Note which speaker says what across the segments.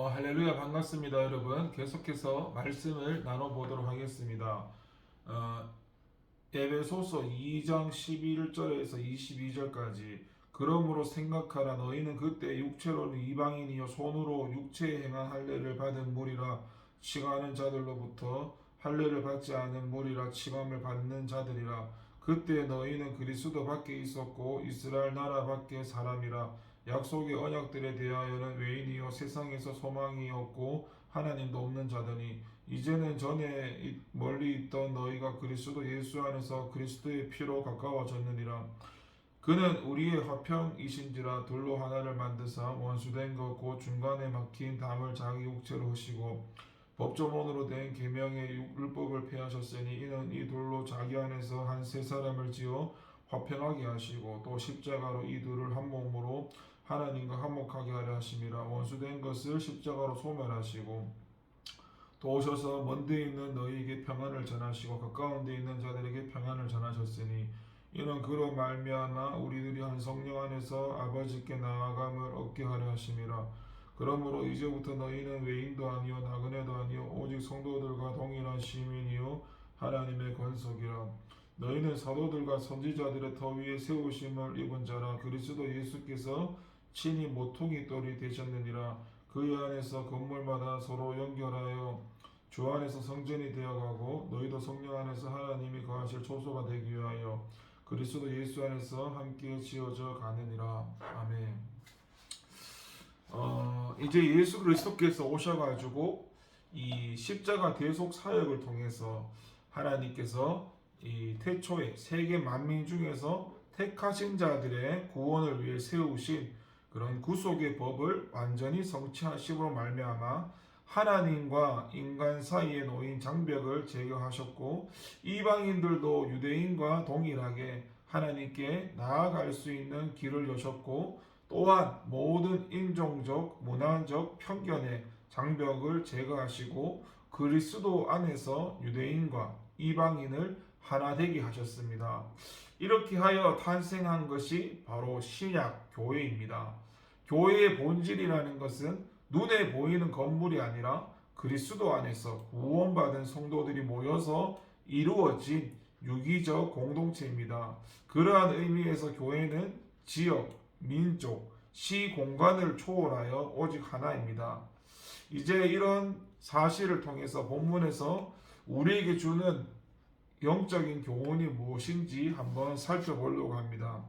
Speaker 1: 할렐루야 반갑습니다 여러분. 계속해서 말씀을 나눠보도록 하겠습니다. 어, 에베소서 2장 11절에서 22절까지 그러므로 생각하라 너희는 그때 육체로는 이방인이요 손으로 육체에 행한 할례를 받은 무리라 칭하는 자들로부터 할례를 받지 않은 무리라 칭함을 받는 자들이라. 그때 너희는 그리스도 밖에 있었고 이스라엘 나라 밖에 사람이라. 약속의 언약들에 대하여는 외인이요 세상에서 소망이 없고 하나님도 없는 자더니 이제는 전에 멀리 있던 너희가 그리스도 예수 안에서 그리스도의 피로 가까워졌느니라. 그는 우리의 화평이신지라 둘로 하나를 만드사 원수된 것 곧 중간에 막힌 담을 자기 육체로 하시고 법조문으로 된 계명의 율법을 폐하셨으니 이는 이 둘로 자기 안에서 한 세 사람을 지어 화평하게 하시고 또 십자가로 이 둘을 한 몸으로 하나님과 화목하게 하려 하심이라. 원수된 것을 십자가로 소멸하시고 또 오셔서 먼데 있는 너희에게 평안을 전하시고 가까운 데 있는 자들에게 평안을 전하셨으니 이는 그로 말미암아 우리들이 한 성령 안에서 아버지께 나아감을 얻게 하려 하심이라. 그러므로 이제부터 너희는 외인도 아니요 나그네도 아니요 오직 성도들과 동일한 시민이요 하나님의 권속이라. 너희는 사도들과 선지자들의 터 위에 세우심을 입은 자라. 그리스도 예수께서 친히 모퉁이 돌이 되셨느니라. 그 안에서 건물마다 서로 연결하여 주 안에서 성전이 되어가고 너희도 성령 안에서 하나님이 거하실 초소가 되기 위하여 그리스도 예수 안에서 함께 지어져 가느니라. 아멘. 이제 예수 그리스도께서 오셔가지고 이 십자가 대속 사역을 통해서 하나님께서 이 태초에 세계 만민 중에서 택하신 자들의 구원을 위해 세우신 그런 구속의 법을 완전히 성취하심으로 말미암아 하나님과 인간 사이에 놓인 장벽을 제거하셨고 이방인들도 유대인과 동일하게 하나님께 나아갈 수 있는 길을 여셨고 또한 모든 인종적, 문화적 편견의 장벽을 제거하시고 그리스도 안에서 유대인과 이방인을 하나 되게 하셨습니다. 이렇게 하여 탄생한 것이 바로 신약 교회입니다. 교회의 본질이라는 것은 눈에 보이는 건물이 아니라 그리스도 안에서 구원받은 성도들이 모여서 이루어진 유기적 공동체입니다. 그러한 의미에서 교회는 지역, 민족, 시 공간을 초월하여 오직 하나입니다. 이제 이런 사실을 통해서 본문에서 우리에게 주는 영적인 교훈이 무엇인지 한번 살펴보려고 합니다.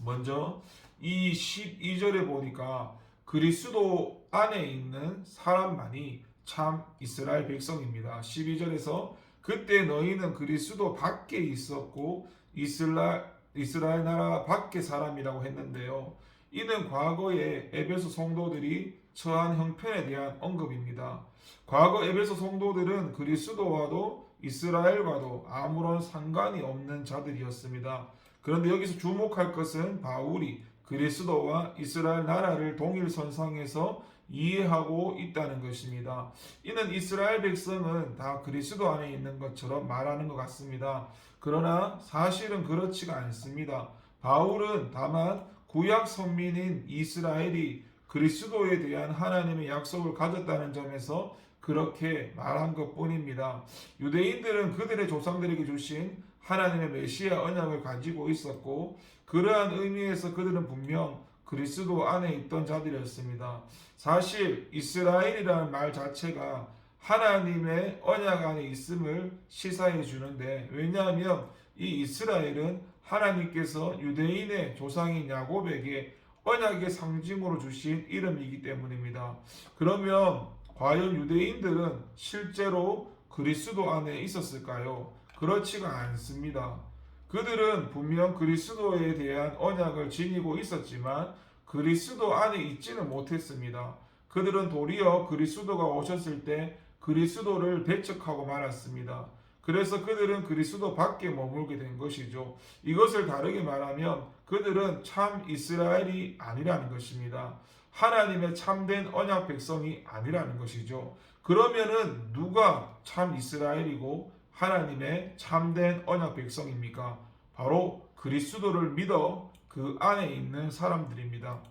Speaker 1: 먼저 이 12절에 보니까 그리스도 안에 있는 사람만이 참 이스라엘 백성입니다. 12절에서 그때 너희는 그리스도 밖에 있었고 이스라엘 나라 밖의 사람이라고 했는데요. 이는 과거의 에베소 성도들이 처한 형편에 대한 언급입니다. 과거 에베소 성도들은 그리스도와도 이스라엘과도 아무런 상관이 없는 자들이었습니다. 그런데 여기서 주목할 것은 바울이 그리스도와 이스라엘 나라를 동일선상에서 이해하고 있다는 것입니다. 이는 이스라엘 백성은 다 그리스도 안에 있는 것처럼 말하는 것 같습니다. 그러나 사실은 그렇지가 않습니다. 바울은 다만 구약 선민인 이스라엘이 그리스도에 대한 하나님의 약속을 가졌다는 점에서 그렇게 말한 것뿐입니다. 유대인들은 그들의 조상들에게 주신 하나님의 메시아 언약을 가지고 있었고 그러한 의미에서 그들은 분명 그리스도 안에 있던 자들이었습니다. 사실 이스라엘이라는 말 자체가 하나님의 언약 안에 있음을 시사해 주는데, 왜냐하면 이 이스라엘은 하나님께서 유대인의 조상인 야곱에게 언약의 상징으로 주신 이름이기 때문입니다. 그러면 과연 유대인들은 실제로 그리스도 안에 있었을까요? 그렇지가 않습니다. 그들은 분명 그리스도에 대한 언약을 지니고 있었지만 그리스도 안에 있지는 못했습니다. 그들은 도리어 그리스도가 오셨을 때 그리스도를 배척하고 말았습니다. 그래서 그들은 그리스도 밖에 머물게 된 것이죠. 이것을 다르게 말하면 그들은 참 이스라엘이 아니라는 것입니다. 하나님의 참된 언약 백성이 아니라는 것이죠. 그러면은 누가 참 이스라엘이고 하나님의 참된 언약 백성입니까? 바로 그리스도를 믿어 그 안에 있는 사람들입니다.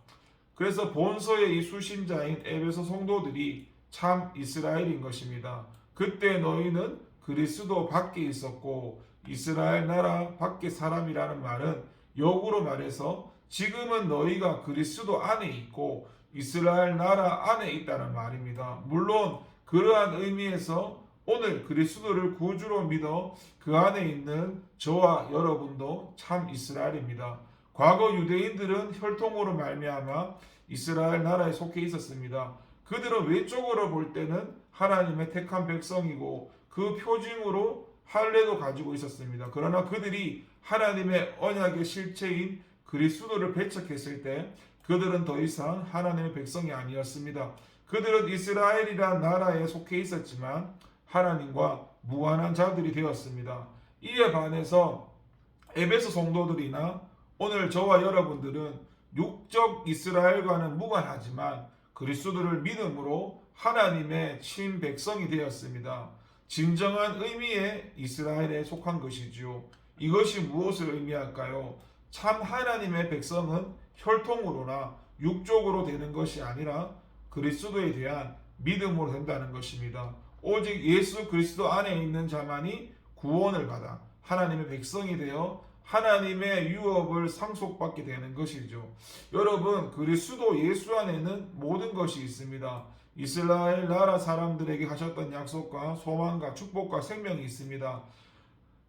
Speaker 1: 그래서 본서의 이 수신자인 에베소 성도들이 참 이스라엘인 것입니다. 그때 너희는 그리스도 밖에 있었고 이스라엘 나라 밖에 사람이라는 말은 역으로 말해서 지금은 너희가 그리스도 안에 있고 이스라엘 나라 안에 있다는 말입니다. 물론 그러한 의미에서 오늘 그리스도를 구주로 믿어 그 안에 있는 저와 여러분도 참 이스라엘입니다. 과거 유대인들은 혈통으로 말미암아 이스라엘 나라에 속해 있었습니다. 그들은 외적으로 볼 때는 하나님의 택한 백성이고 그 표징으로 할례도 가지고 있었습니다. 그러나 그들이 하나님의 언약의 실체인 그리스도를 배척했을 때 그들은 더 이상 하나님의 백성이 아니었습니다. 그들은 이스라엘이란 나라에 속해 있었지만 하나님과 무관한 자들이 되었습니다. 이에 반해서 에베소 성도들이나 오늘 저와 여러분들은 육적 이스라엘과는 무관하지만 그리스도를 믿음으로 하나님의 친백성이 되었습니다. 진정한 의미의 이스라엘에 속한 것이지요. 이것이 무엇을 의미할까요? 참 하나님의 백성은 혈통으로나 육적으로 되는 것이 아니라 그리스도에 대한 믿음으로 된다는 것입니다. 오직 예수 그리스도 안에 있는 자만이 구원을 받아 하나님의 백성이 되어 하나님의 유업을 상속받게 되는 것이죠. 여러분, 그리스도 예수 안에는 모든 것이 있습니다. 이스라엘 나라 사람들에게 하셨던 약속과 소망과 축복과 생명이 있습니다.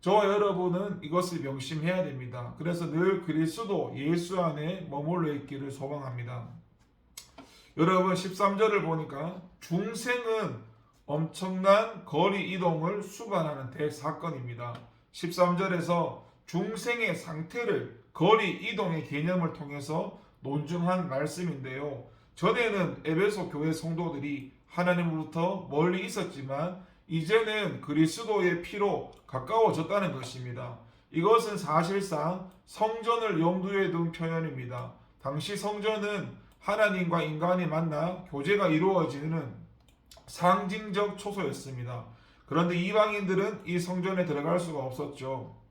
Speaker 1: 저와 여러분은 이것을 명심해야 됩니다. 그래서 늘 그리스도 예수 안에 머물러 있기를 소망합니다. 여러분 13절을 보니까 중생은 엄청난 거리 이동을 수반하는 대사건입니다. 13절에서 중생의 상태를 거리 이동의 개념을 통해서 논증한 말씀인데요. 전에는 에베소 교회 성도들이 하나님으로부터 멀리 있었지만 이제는 그리스도의 피로 가까워졌다는 것입니다. 이것은 사실상 성전을 염두에 둔 표현입니다. 당시 성전은 하나님과 인간이 만나 교제가 이루어지는 상징적 초소였습니다. 그런데 이방인들은 이 성전에 들어갈 수가 없었죠.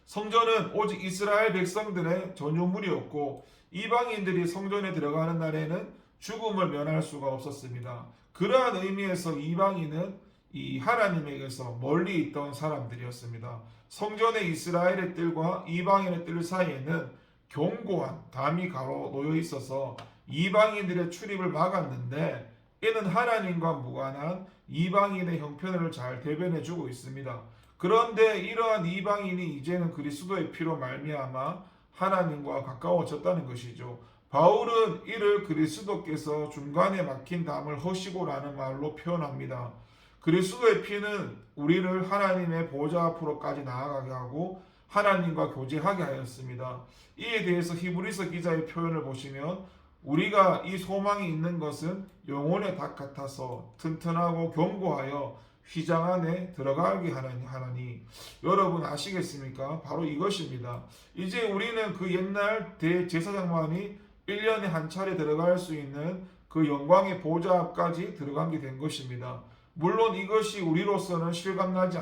Speaker 1: 성전은 오직 이스라엘 백성들의 전유물이었고 이방인들이 성전에 들어가는 날에는 죽음을 면할 수가 없었습니다. 그러한 의미에서 이방인은 이 하나님에게서 멀리 있던 사람들이었습니다. 성전의 이스라엘의 뜰과 이방인의 뜰 사이에는 견고한 담이 가로 놓여 있어서 이방인들의 출입을 막았는데 이는 하나님과 무관한 이방인의 형편을 잘 대변해 주고 있습니다. 그런데 이러한 이방인이 이제는 그리스도의 피로 말미암아 하나님과 가까워졌다는 것이죠. 바울은 이를 그리스도께서 중간에 막힌 담을 허시고라는 말로 표현합니다. 그리스도의 피는 우리를 하나님의 보좌 앞으로까지 나아가게 하고 하나님과 교제하게 하였습니다. 이에 대해서 히브리서 기자의 표현을 보시면 우리가 이 소망이 있는 것은 영혼의 닭 같아서 튼튼하고 견고하여 휘장 안에 들어가게 하나니 여러분 아시겠습니까? 바로 이것입니다. 이제 우리는 그 옛날 대제사장만이 1년에 한 차례 들어갈 수 있는 그 영광의 보좌 앞까지 들어가게 된 것입니다. 물론 이것이 우리로서는 실감나지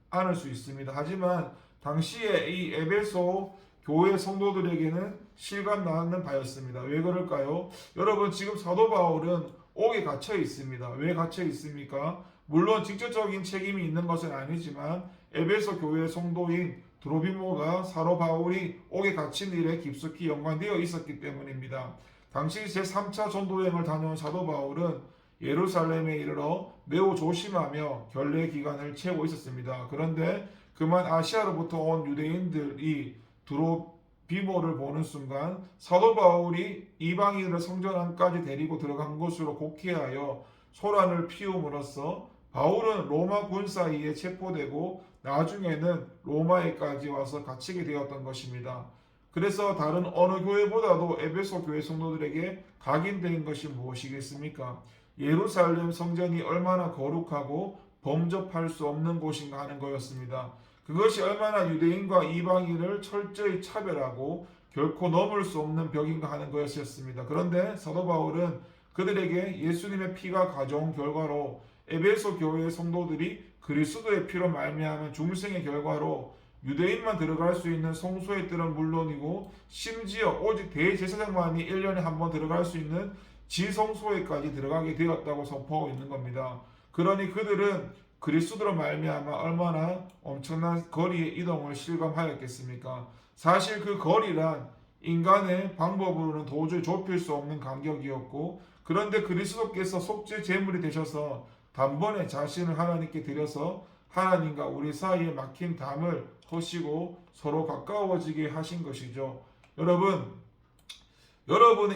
Speaker 1: 않을 수 있습니다. 하지만 당시에 이 에베소 교회 성도들에게는 실감나는 바였습니다. 왜 그럴까요? 여러분 지금 사도 바울은 옥에 갇혀 있습니다. 왜 갇혀 있습니까? 물론 직접적인 책임이 있는 것은 아니지만 에베소 교회 성도인 드로비모가 사도 바울이 옥에 갇힌 일에 깊숙이 연관되어 있었기 때문입니다. 당시 제3차 전도여행을 다녀온 사도 바울은 예루살렘에 이르러 매우 조심하며 결례 기간을 채우고 있었습니다. 그런데 그만 아시아로부터 온 유대인들이 드로비모를 보는 순간 사도 바울이 이방인을 성전 안까지 데리고 들어간 곳으로 곡해하여 소란을 피움으로써 바울은 로마 군 사이에 체포되고 나중에는 로마에까지 와서 갇히게 되었던 것입니다. 그래서 다른 어느 교회보다도 에베소 교회 성도들에게 각인된 것이 무엇이겠습니까? 예루살렘 성전이 얼마나 거룩하고 범접할 수 없는 곳인가 하는 거였습니다. 그것이 얼마나 유대인과 이방인을 철저히 차별하고 결코 넘을 수 없는 벽인가 하는 것이었습니다. 그런데 사도 바울은 그들에게 예수님의 피가 가져온 결과로 에베소 교회의 성도들이 그리스도의 피로 말미암은 중생의 결과로 유대인만 들어갈 수 있는 성소의 뜰은 물론이고 심지어 오직 대제사장만이 1년에 한 번 들어갈 수 있는 지성소에까지 들어가게 되었다고 선포하고 있는 겁니다. 그러니 그들은 그리스도로 말미암아 얼마나 엄청난 거리의 이동을 실감하였겠습니까? 사실 그 거리란 인간의 방법으로는 도저히 좁힐 수 없는 간격이었고, 그런데 그리스도께서 속죄 제물이 되셔서 단번에 자신을 하나님께 드려서 하나님과 우리 사이에 막힌 담을 허시고 서로 가까워지게 하신 것이죠. 여러분은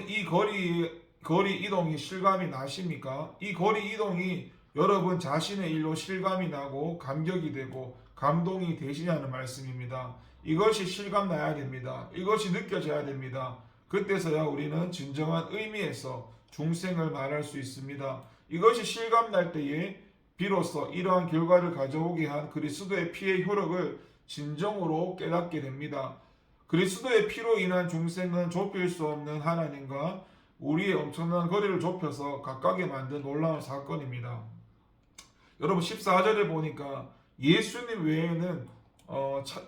Speaker 1: 이 거리 이동이 실감이 나십니까? 이 거리 이동이 여러분 자신의 일로 실감이 나고 감격이 되고 감동이 되시냐는 말씀입니다. 이것이 실감 나야 됩니다. 이것이 느껴져야 됩니다. 그때서야 우리는 진정한 의미에서 중생을 말할 수 있습니다. 이것이 실감 날 때에 비로소 이러한 결과를 가져오게 한 그리스도의 피의 효력을 진정으로 깨닫게 됩니다. 그리스도의 피로 인한 중생은 좁힐 수 없는 하나님과 우리의 엄청난 거리를 좁혀서 가깝게 만든 놀라운 사건입니다. 여러분 14절에 보니까 예수님 외에는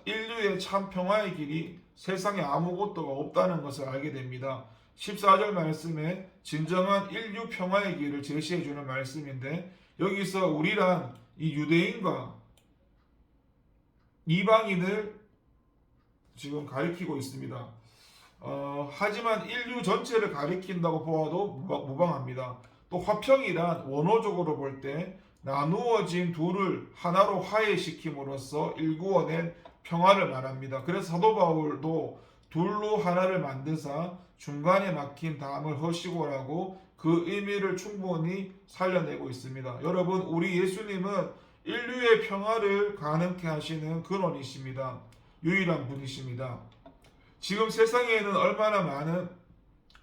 Speaker 1: 인류의 참 평화의 길이 세상에 아무것도가 없다는 것을 알게 됩니다. 14절 말씀에 진정한 인류 평화의 길을 제시해 주는 말씀인데, 여기서 우리란 이 유대인과 이방인을 지금 가리키고 있습니다. 하지만 인류 전체를 가리킨다고 보아도 무방합니다. 또 화평이란 원어적으로 볼 때 나누어진 둘을 하나로 화해시킴으로써 일구어낸 평화를 말합니다. 그래서 사도 바울도 둘로 하나를 만드사 중간에 막힌 담을 허시고라고 그 의미를 충분히 살려내고 있습니다. 여러분, 우리 예수님은 인류의 평화를 가능케 하시는 근원이십니다. 유일한 분이십니다. 지금 세상에는 얼마나 많은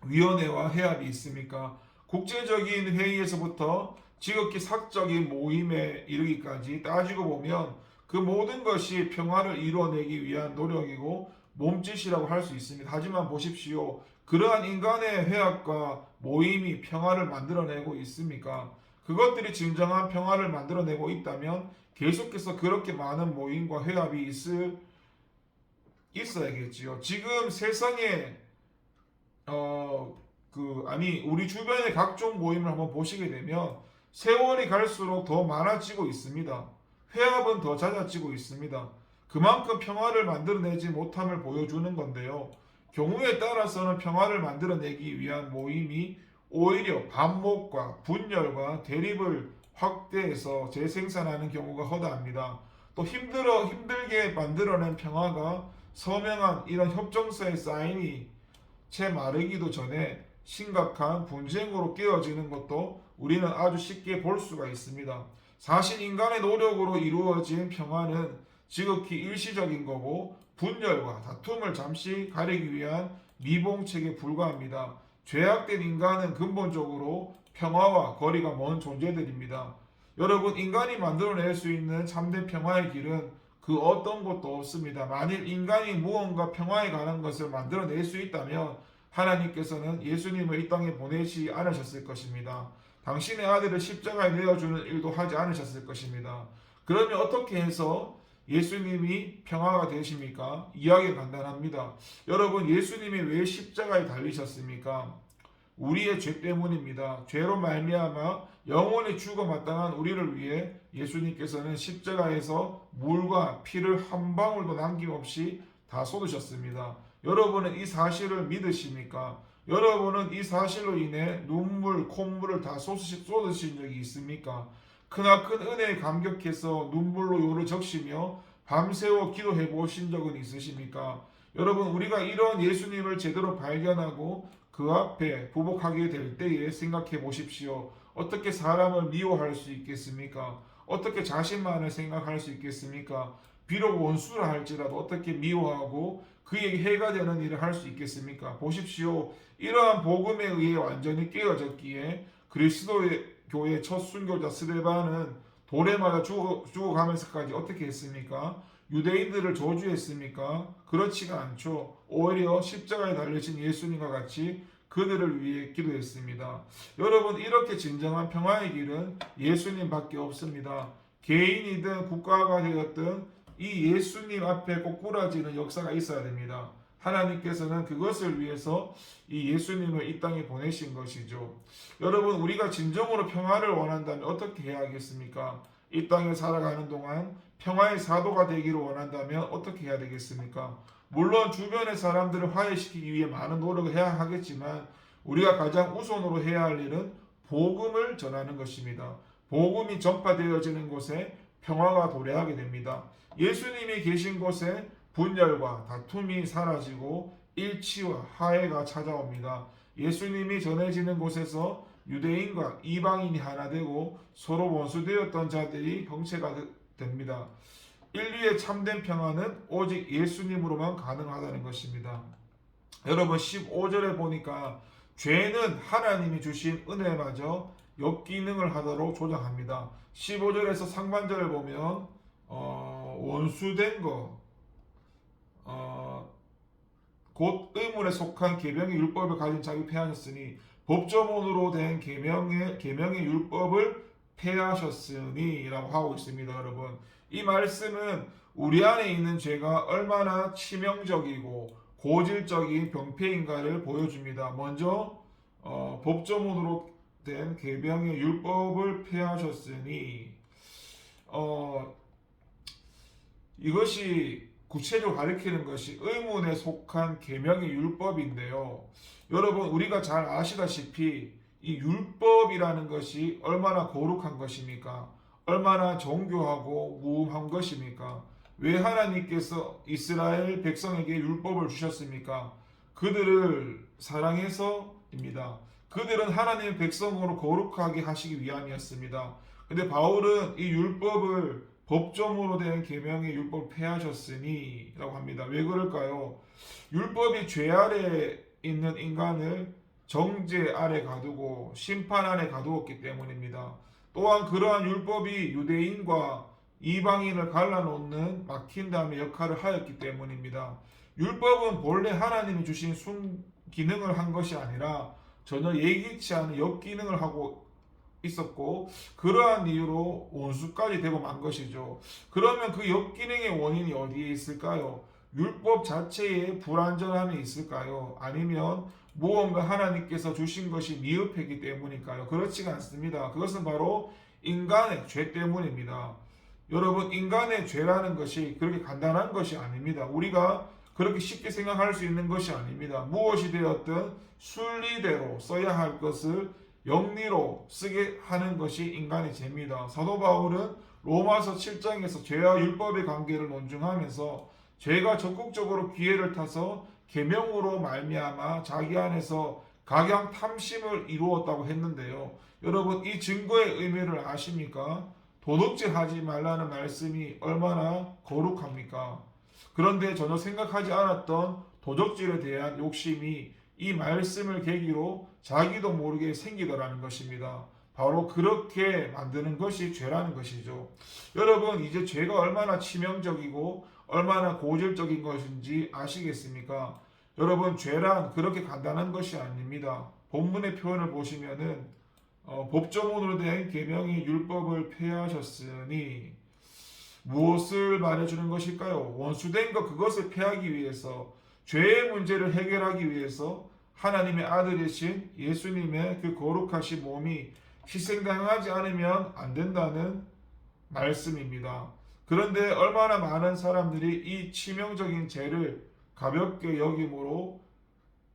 Speaker 1: 위원회와 해압이 있습니까? 국제적인 회의에서부터 지극히 사적인 모임에 이르기까지 따지고 보면 그 모든 것이 평화를 이루어내기 위한 노력이고 몸짓이라고 할 수 있습니다. 하지만 보십시오. 그러한 인간의 회합과 모임이 평화를 만들어내고 있습니까? 그것들이 진정한 평화를 만들어내고 있다면 계속해서 그렇게 많은 모임과 회합이 있어야겠지요. 지금 세상에 우리 주변의 각종 모임을 한번 보시게 되면 세월이 갈수록 더 많아지고 있습니다. 회합은 더 잦아지고 있습니다. 그만큼 평화를 만들어내지 못함을 보여주는 건데요. 경우에 따라서는 평화를 만들어내기 위한 모임이 오히려 반목과 분열과 대립을 확대해서 재생산하는 경우가 허다합니다. 또 힘들게 만들어낸 평화가 서명한 이런 협정서의 사인이 채 마르기도 전에 심각한 분쟁으로 깨어지는 것도 우리는 아주 쉽게 볼 수가 있습니다. 사실 인간의 노력으로 이루어진 평화는 지극히 일시적인 거고 분열과 다툼을 잠시 가리기 위한 미봉책에 불과합니다. 죄악된 인간은 근본적으로 평화와 거리가 먼 존재들입니다. 여러분, 인간이 만들어낼 수 있는 참된 평화의 길은 그 어떤 것도 없습니다. 만일 인간이 무언가 평화에 관한 것을 만들어낼 수 있다면 하나님께서는 예수님을 이 땅에 보내지 않으셨을 것입니다. 당신의 아들을 십자가에 내어주는 일도 하지 않으셨을 것입니다. 그러면 어떻게 해서 예수님이 평화가 되십니까? 이야기가 간단합니다. 여러분, 예수님이 왜 십자가에 달리셨습니까? 우리의 죄 때문입니다. 죄로 말미암아 영원히 죽어 마땅한 우리를 위해 예수님께서는 십자가에서 물과 피를 한 방울도 남김없이 다 쏟으셨습니다. 여러분은 이 사실을 믿으십니까? 여러분은 이 사실로 인해 눈물, 콧물을 다 쏟으신 적이 있습니까? 크나큰 은혜에 감격해서 눈물로 요를 적시며 밤새워 기도해 보신 적은 있으십니까? 여러분, 우리가 이런 예수님을 제대로 발견하고 그 앞에 부복하게 될 때에 생각해 보십시오. 어떻게 사람을 미워할 수 있겠습니까? 어떻게 자신만을 생각할 수 있겠습니까? 비록 원수라 할지라도 어떻게 미워하고 그에게 해가 되는 일을 할 수 있겠습니까? 보십시오. 이러한 복음에 의해 완전히 깨어졌기에 그리스도의 교회 첫 순교자 스데반은 돌에 맞아 죽어가면서까지 어떻게 했습니까? 유대인들을 저주했습니까? 그렇지가 않죠. 오히려 십자가에 달리신 예수님과 같이 그들을 위해 기도했습니다. 여러분, 이렇게 진정한 평화의 길은 예수님밖에 없습니다. 개인이든 국가가 되었든 이 예수님 앞에 꼬꾸라지는 역사가 있어야 됩니다. 하나님께서는 그것을 위해서 이 예수님을 이 땅에 보내신 것이죠. 여러분, 우리가 진정으로 평화를 원한다면 어떻게 해야 하겠습니까? 이 땅에 살아가는 동안 평화의 사도가 되기를 원한다면 어떻게 해야 되겠습니까? 물론 주변의 사람들을 화해시키기 위해 많은 노력을 해야 하겠지만 우리가 가장 우선으로 해야 할 일은 복음을 전하는 것입니다. 복음이 전파되어지는 곳에 평화가 도래하게 됩니다. 예수님이 계신 곳에 분열과 다툼이 사라지고 일치와 화해가 찾아옵니다. 예수님이 전해지는 곳에서 유대인과 이방인이 하나 되고 서로 원수되었던 자들이 형체가 됩니다. 인류의 참된 평화는 오직 예수님으로만 가능하다는 것입니다. 여러분 15절에 보니까 죄는 하나님이 주신 은혜마저 역기능을 하도록 조장합니다. 15절에서 상반절을 보면 원수된 것, 곧 의문에 속한 계명의 율법을 가진 자를 폐하셨으니 법조문으로 된 계명의 율법을 폐하셨으니라고 하고 있습니다. 여러분, 이 말씀은 우리 안에 있는 죄가 얼마나 치명적이고 고질적인 병폐인가를 보여줍니다. 먼저 법조문으로 된 계명의 율법을 폐하셨으니 이것이 구체적으로 가리키는 것이 의문에 속한 계명의 율법인데요. 여러분, 우리가 잘 아시다시피 이 율법이라는 것이 얼마나 거룩한 것입니까? 얼마나 정교하고 무음한 것입니까? 왜 하나님께서 이스라엘 백성에게 율법을 주셨습니까? 그들을 사랑해서입니다. 그들은 하나님의 백성으로 거룩하게 하시기 위함이었습니다. 근데 바울은 이 율법을 법조문으로 된 계명의 율법을 폐하셨으니 라고 합니다. 왜 그럴까요? 율법이 죄 아래 있는 인간을 정죄 아래 가두고 심판 아래 가두었기 때문입니다. 또한 그러한 율법이 유대인과 이방인을 갈라놓는 막힌다음의 역할을 하였기 때문입니다. 율법은 본래 하나님이 주신 순기능을 한 것이 아니라 전혀 예기치 않은 역기능을 하고 있었고 그러한 이유로 원수까지 되고 만 것이죠. 그러면 그 역기능의 원인이 어디에 있을까요? 율법 자체에 불완전함이 있을까요? 아니면 무언가 하나님께서 주신 것이 미흡했기 때문일까요? 그렇지가 않습니다. 그것은 바로 인간의 죄 때문입니다. 여러분, 인간의 죄라는 것이 그렇게 간단한 것이 아닙니다. 우리가 그렇게 쉽게 생각할 수 있는 것이 아닙니다. 무엇이 되었든 순리대로 써야 할 것을 영리로 쓰게 하는 것이 인간의 죄입니다. 사도 바울은 로마서 7장에서 죄와 율법의 관계를 논증하면서 죄가 적극적으로 기회를 타서 계명으로 말미암아 자기 안에서 각양 탐심을 이루었다고 했는데요. 여러분, 이 증거의 의미를 아십니까? 도둑질하지 말라는 말씀이 얼마나 거룩합니까? 그런데 전혀 생각하지 않았던 도적질에 대한 욕심이 이 말씀을 계기로 자기도 모르게 생기더라는 것입니다. 바로 그렇게 만드는 것이 죄라는 것이죠. 여러분, 이제 죄가 얼마나 치명적이고 얼마나 고질적인 것인지 아시겠습니까? 여러분, 죄란 그렇게 간단한 것이 아닙니다. 본문의 표현을 보시면은 법조문으로 된 계명의 율법을 폐하셨으니 무엇을 말해주는 것일까요? 원수된 것 그것을 폐하기 위해서 죄의 문제를 해결하기 위해서 하나님의 아들이신 예수님의 그 거룩하신 몸이 희생당하지 않으면 안 된다는 말씀입니다. 그런데 얼마나 많은 사람들이 이 치명적인 죄를 가볍게 여김으로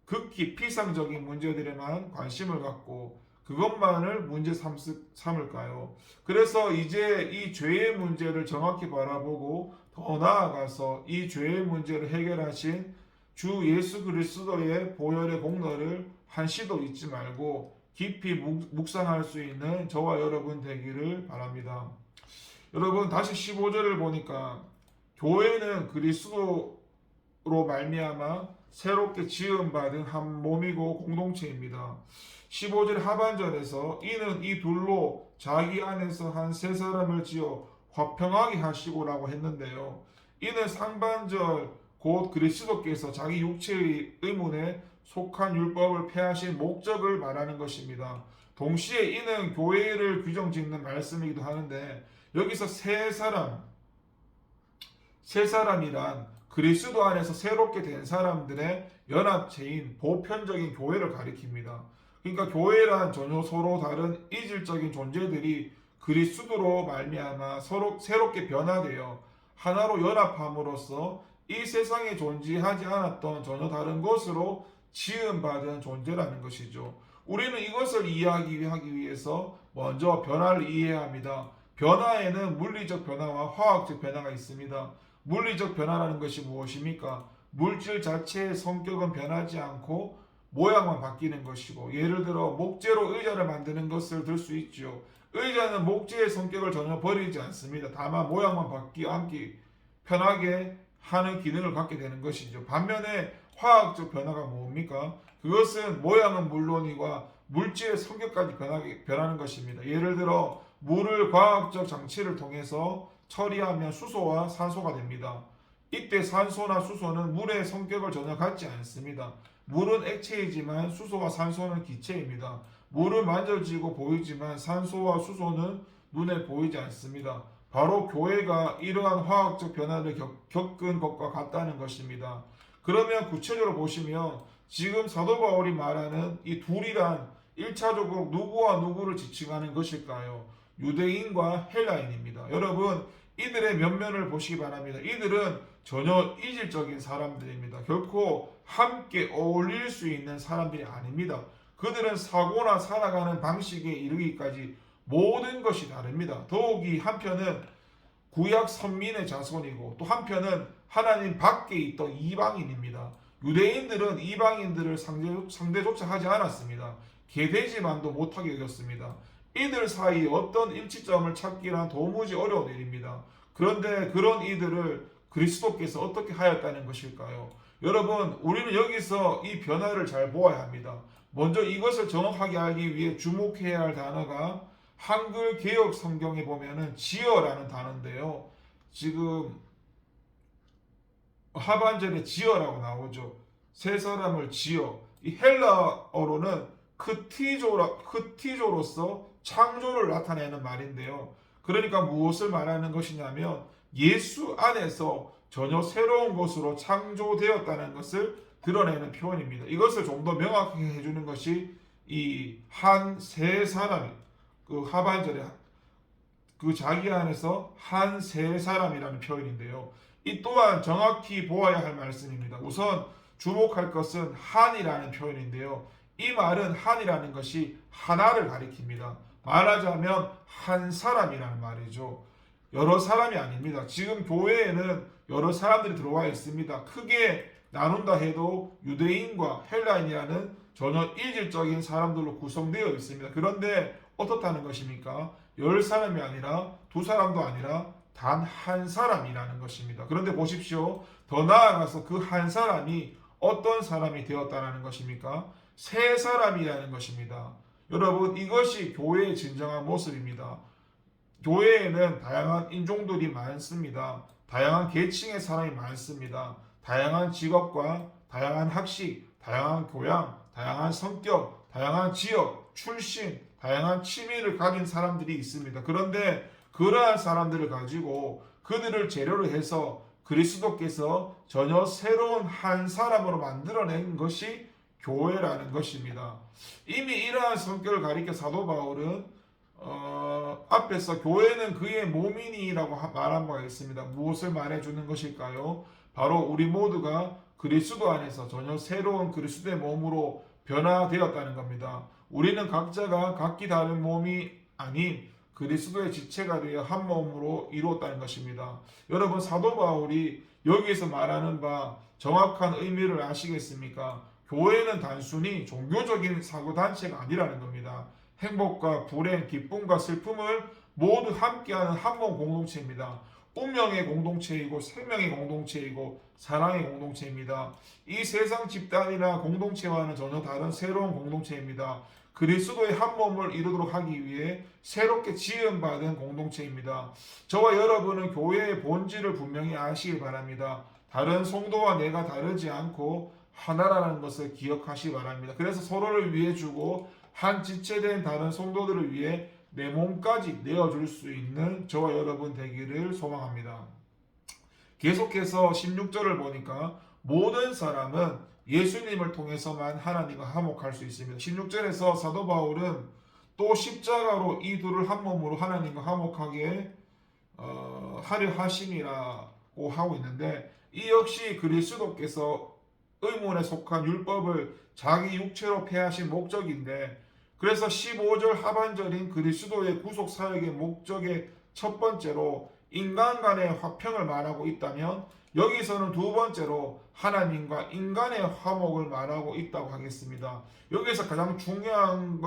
Speaker 1: 극히 피상적인 문제들에만 관심을 갖고 그것만을 문제 삼을까요? 그래서 이제 이 죄의 문제를 정확히 바라보고 더 나아가서 이 죄의 문제를 해결하신 주 예수 그리스도의 보혈의 공로를 한시도 잊지 말고 깊이 묵상할 수 있는 저와 여러분 되기를 바랍니다. 여러분, 다시 15절을 보니까 교회는 그리스도로 말미암아 새롭게 지음받은 한 몸이고 공동체입니다. 15절 하반절에서 이는 이 둘로 자기 안에서 한 세 사람을 지어 화평하게 하시고라고 했는데요. 이는 상반절 곧 그리스도께서 자기 육체의 의문에 속한 율법을 폐하신 목적을 말하는 것입니다. 동시에 이는 교회를 규정짓는 말씀이기도 하는데 여기서 세 사람, 새 사람이란 그리스도 안에서 새롭게 된 사람들의 연합체인 보편적인 교회를 가리킵니다. 그러니까 교회란 전혀 서로 다른 이질적인 존재들이 그리스도로 말미암아 서로 새롭게 변화되어 하나로 연합함으로써 이 세상에 존재하지 않았던 전혀 다른 것으로 지음받은 존재라는 것이죠. 우리는 이것을 이해하기 위해서 먼저 변화를 이해해야 합니다. 변화에는 물리적 변화와 화학적 변화가 있습니다. 물리적 변화라는 것이 무엇입니까? 물질 자체의 성격은 변하지 않고 모양만 바뀌는 것이고, 예를 들어 목재로 의자를 만드는 것을 들 수 있죠. 의자는 목재의 성격을 전혀 버리지 않습니다. 다만 모양만 바뀌기 편하게 하는 기능을 갖게 되는 것이죠. 반면에 화학적 변화가 뭡니까? 그것은 모양은 물론이고 물질의 성격까지 변하는 것입니다. 예를 들어 물을 과학적 장치를 통해서 처리하면 수소와 산소가 됩니다. 이때 산소나 수소는 물의 성격을 전혀 갖지 않습니다. 물은 액체이지만 수소와 산소는 기체입니다. 물은 만져지고 보이지만 산소와 수소는 눈에 보이지 않습니다. 바로 교회가 이러한 화학적 변화를 겪은 것과 같다는 것입니다. 그러면 구체적으로 보시면 지금 사도 바울이 말하는 이 둘이란 1차적으로 누구와 누구를 지칭하는 것일까요? 유대인과 헬라인입니다. 여러분, 이들의 면면을 보시기 바랍니다. 이들은 전혀 이질적인 사람들입니다. 결코 함께 어울릴 수 있는 사람들이 아닙니다. 그들은 사고나 살아가는 방식에 이르기까지 모든 것이 다릅니다. 더욱이 한편은 구약 선민의 자손이고 또 한편은 하나님 밖에 있던 이방인입니다. 유대인들은 이방인들을 상대조차 하지 않았습니다. 개되지만도 못하게 여겼습니다. 이들 사이 어떤 일치점을 찾기란 도무지 어려운 일입니다. 그런데 그런 이들을 그리스도께서 어떻게 하였다는 것일까요? 여러분, 우리는 여기서 이 변화를 잘 보아야 합니다. 먼저 이것을 정확하게 알기 위해 주목해야 할 단어가 한글 개역 성경에 보면은 지어라는 단어인데요. 지금 하반절에 지어라고 나오죠. 새 사람을 지어. 이 헬라어로는 크티조로서 창조를 나타내는 말인데요. 그러니까 무엇을 말하는 것이냐면 예수 안에서 전혀 새로운 것으로 창조되었다는 것을 드러내는 표현입니다. 이것을 좀 더 명확하게 해주는 것이 이 한 세 사람이 그 하반절에 그 자기 안에서 한 세 사람이라는 표현인데요. 이 또한 정확히 보아야 할 말씀입니다. 우선 주목할 것은 한이라는 표현인데요. 이 말은 한이라는 것이 하나를 가리킵니다. 말하자면 한 사람이라는 말이죠. 여러 사람이 아닙니다. 지금 교회에는 여러 사람들이 들어와 있습니다. 크게 나눈다 해도 유대인과 헬라인이라는 전혀 이질적인 사람들로 구성되어 있습니다. 그런데 어떻다는 것입니까? 10사람이 아니라 2사람도 아니라 단 한 사람이라는 것입니다. 그런데 보십시오. 더 나아가서 그 한 사람이 어떤 사람이 되었다는 것입니까? 세 사람이라는 것입니다. 여러분, 이것이 교회의 진정한 모습입니다. 교회에는 다양한 인종들이 많습니다. 다양한 계층의 사람이 많습니다. 다양한 직업과 다양한 학식, 다양한 교양, 다양한 성격, 다양한 지역, 출신, 다양한 취미를 가진 사람들이 있습니다. 그런데 그러한 사람들을 가지고 그들을 재료로 해서 그리스도께서 전혀 새로운 한 사람으로 만들어낸 것이 교회라는 것입니다. 이미 이러한 성격을 가리켜 사도 바울은 앞에서 교회는 그의 몸이니라고 말한 바가 있습니다. 무엇을 말해주는 것일까요? 바로 우리 모두가 그리스도 안에서 전혀 새로운 그리스도의 몸으로 변화되었다는 겁니다. 우리는 각자가 각기 다른 몸이 아닌 그리스도의 지체가 되어 한 몸으로 이루었다는 것입니다. 여러분, 사도 바울이 여기에서 말하는 바 정확한 의미를 아시겠습니까? 교회는 단순히 종교적인 사고단체가 아니라는 겁니다. 행복과 불행, 기쁨과 슬픔을 모두 함께하는 한 몸 공동체입니다. 운명의 공동체이고 생명의 공동체이고 사랑의 공동체입니다. 이 세상 집단이나 공동체와는 전혀 다른 새로운 공동체입니다. 그리스도의 한 몸을 이루도록 하기 위해 새롭게 지음받은 공동체입니다. 저와 여러분은 교회의 본질을 분명히 아시길 바랍니다. 다른 성도와 내가 다르지 않고 하나라는 것을 기억하시기 바랍니다. 그래서 서로를 위해 주고 한 지체된 다른 성도들을 위해 내 몸까지 내어줄 수 있는 저와 여러분 되기를 소망합니다. 계속해서 16절을 보니까 모든 사람은 예수님을 통해서만 하나님과 화목할 수 있습니다. 16절에서 사도 바울은 또 십자가로 이 둘을 한 몸으로 하나님과 화목하게 하려 하심이라고 하고 있는데, 이 역시 그리스도께서 의문에 속한 율법을 자기 육체로 폐하신 목적인데, 그래서 15절 하반절인 그리스도의 구속 사역의 목적의 첫 번째로 인간 간의 화평을 말하고 있다면, 여기서는 두 번째로 하나님과 인간의 화목을 말하고 있다고 하겠습니다. 여기서 가장 중요한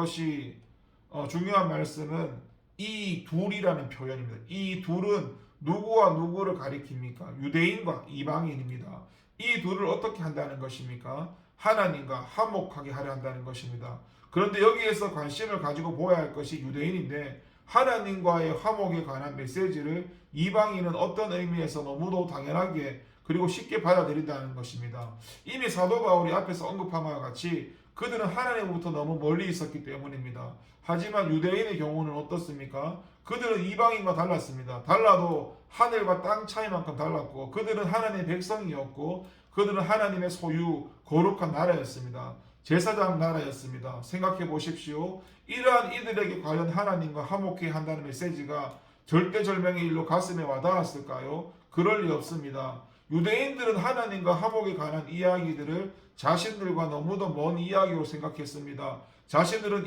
Speaker 1: 중요한 말씀은 이 둘이라는 표현입니다. 이 둘은 누구와 누구를 가리킵니까? 유대인과 이방인입니다. 이 둘을 어떻게 한다는 것입니까? 하나님과 화목하게 하려 한다는 것입니다. 그런데 여기에서 관심을 가지고 보아야 할 것이 유대인인데, 하나님과의 화목에 관한 메시지를 이방인은 어떤 의미에서 너무도 당연하게 그리고 쉽게 받아들인다는 것입니다. 이미 사도 바울이 앞에서 언급한 바와 같이 그들은 하나님으로부터 너무 멀리 있었기 때문입니다. 하지만 유대인의 경우는 어떻습니까? 그들은 이방인과 달랐습니다. 달라도 하늘과 땅 차이만큼 달랐고, 그들은 하나님의 백성이었고, 그들은 하나님의 소유 거룩한 나라였습니다. 제사장 나라였습니다. 생각해 보십시오. 이러한 이들에게 과연 하나님과 화목해야 한다는 메시지가 절대절명의 일로 가슴에 와닿았을까요? 그럴 리 없습니다. 유대인들은 하나님과 화목에 관한 이야기들을 자신들과 너무도 먼 이야기로 생각했습니다. 자신들은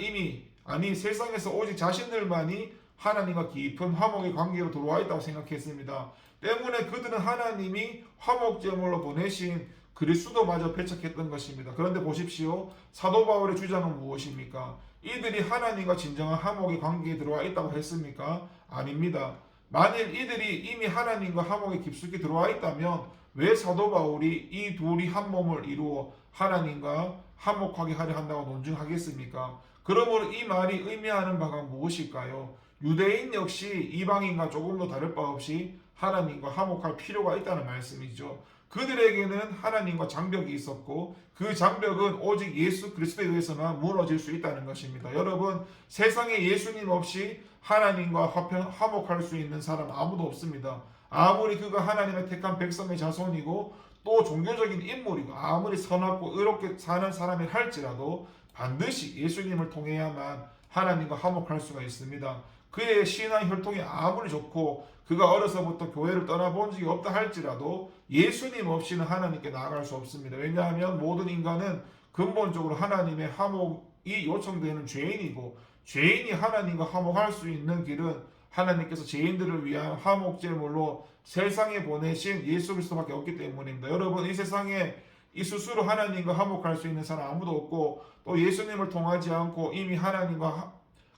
Speaker 1: 세상에서 오직 자신들만이 하나님과 깊은 화목의 관계로 들어와 있다고 생각했습니다. 때문에 그들은 하나님이 화목제물로 보내신 그리스도마저 배척했던 것입니다. 그런데 보십시오. 사도 바울의 주장은 무엇입니까? 이들이 하나님과 진정한 화목의 관계에 들어와 있다고 했습니까? 아닙니다. 만일 이들이 이미 하나님과 화목에 깊숙이 들어와 있다면 왜 사도 바울이 이 둘이 한 몸을 이루어 하나님과 화목하게 하려 한다고 논증하겠습니까? 그러므로 이 말이 의미하는 바가 무엇일까요? 유대인 역시 이방인과 조금도 다를 바 없이 하나님과 화목할 필요가 있다는 말씀이죠. 그들에게는 하나님과 장벽이 있었고, 그 장벽은 오직 예수 그리스도에 의해서만 무너질 수 있다는 것입니다. 여러분, 세상에 예수님 없이 하나님과 화목할 수 있는 사람 아무도 없습니다. 아무리 그가 하나님의 택한 백성의 자손이고 또 종교적인 인물이고 아무리 선하고 의롭게 사는 사람이 할지라도 반드시 예수님을 통해야만 하나님과 화목할 수가 있습니다. 그의 신앙 혈통이 아무리 좋고 그가 어려서부터 교회를 떠나본 적이 없다 할지라도 예수님 없이는 하나님께 나아갈 수 없습니다. 왜냐하면 모든 인간은 근본적으로 하나님의 화목이 요청되는 죄인이고, 죄인이 하나님과 화목할 수 있는 길은 하나님께서 죄인들을 위한 화목제물로 세상에 보내신 예수 그리스도밖에 없기 때문입니다. 여러분, 이 세상에 이 스스로 하나님과 화목할 수 있는 사람 아무도 없고, 또 예수님을 통하지 않고 이미 하나님과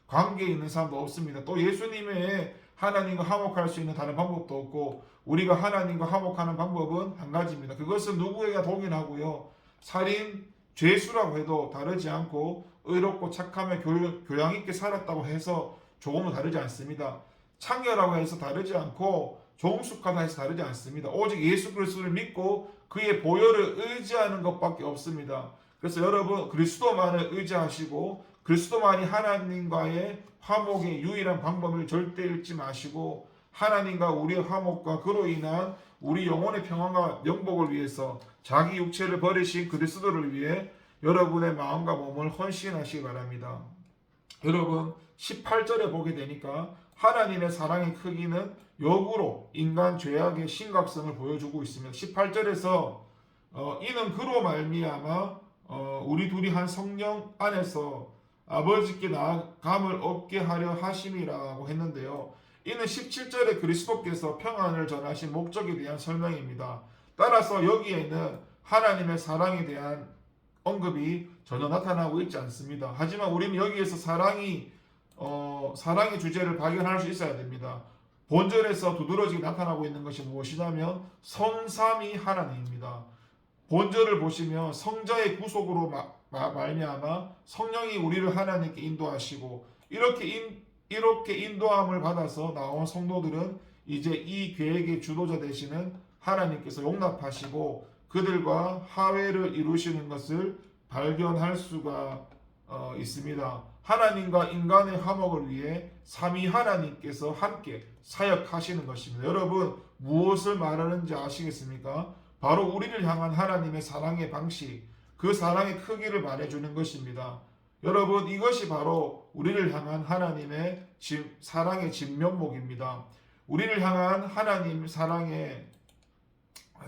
Speaker 1: 관계에 있는 사람도 없습니다. 또 예수님의 하나님과 화목할 수 있는 다른 방법도 없고, 우리가 하나님과 화목하는 방법은 한 가지입니다. 그것은 누구에게 동일하고요, 살인, 죄수라고 해도 다르지 않고 의롭고 착하며 교양 있게 살았다고 해서 조금은 다르지 않습니다. 창녀라고 해서 다르지 않고 종숙하다 해서 다르지 않습니다. 오직 예수 그리스도를 믿고 그의 보혈을 의지하는 것밖에 없습니다. 그래서 여러분, 그리스도만을 의지하시고 그리스도만이 하나님과의 화목의 유일한 방법을 절대 잃지 마시고, 하나님과 우리의 화목과 그로 인한 우리 영혼의 평안과 명복을 위해서 자기 육체를 버리신 그리스도를 위해 여러분의 마음과 몸을 헌신하시기 바랍니다. 여러분, 18절에 보게 되니까 하나님의 사랑의 크기는 역으로 인간 죄악의 심각성을 보여주고 있습니다. 18절에서 이는 그로 말미암아 우리 둘이 한 성령 안에서 아버지께 나아감을 얻게 하려 하심이라고 했는데요. 이는 17절에 그리스도께서 평안을 전하신 목적에 대한 설명입니다. 따라서 여기에는 하나님의 사랑에 대한 언급이 전혀 나타나고 있지 않습니다. 하지만 우리는 여기에서 사랑의 주제를 발견할 수 있어야 됩니다. 본절에서 두드러지게 나타나고 있는 것이 무엇이냐면 성삼위 하나님입니다. 본절을 보시면 성자의 구속으로 말미암아 성령이 우리를 하나님께 인도하시고, 이렇게 인도함을 받아서 나온 성도들은 이제 이 계획의 주도자 되시는 하나님께서 용납하시고 그들과 화해를 이루시는 것을 발견할 수가 있습니다. 하나님과 인간의 화목을 위해 삼위 하나님께서 함께 사역하시는 것입니다. 여러분 무엇을 말하는지 아시겠습니까? 바로 우리를 향한 하나님의 사랑의 방식, 그 사랑의 크기를 말해주는 것입니다. 여러분 이것이 바로 우리를 향한 하나님의 사랑의 진면목입니다. 우리를 향한 하나님 사랑의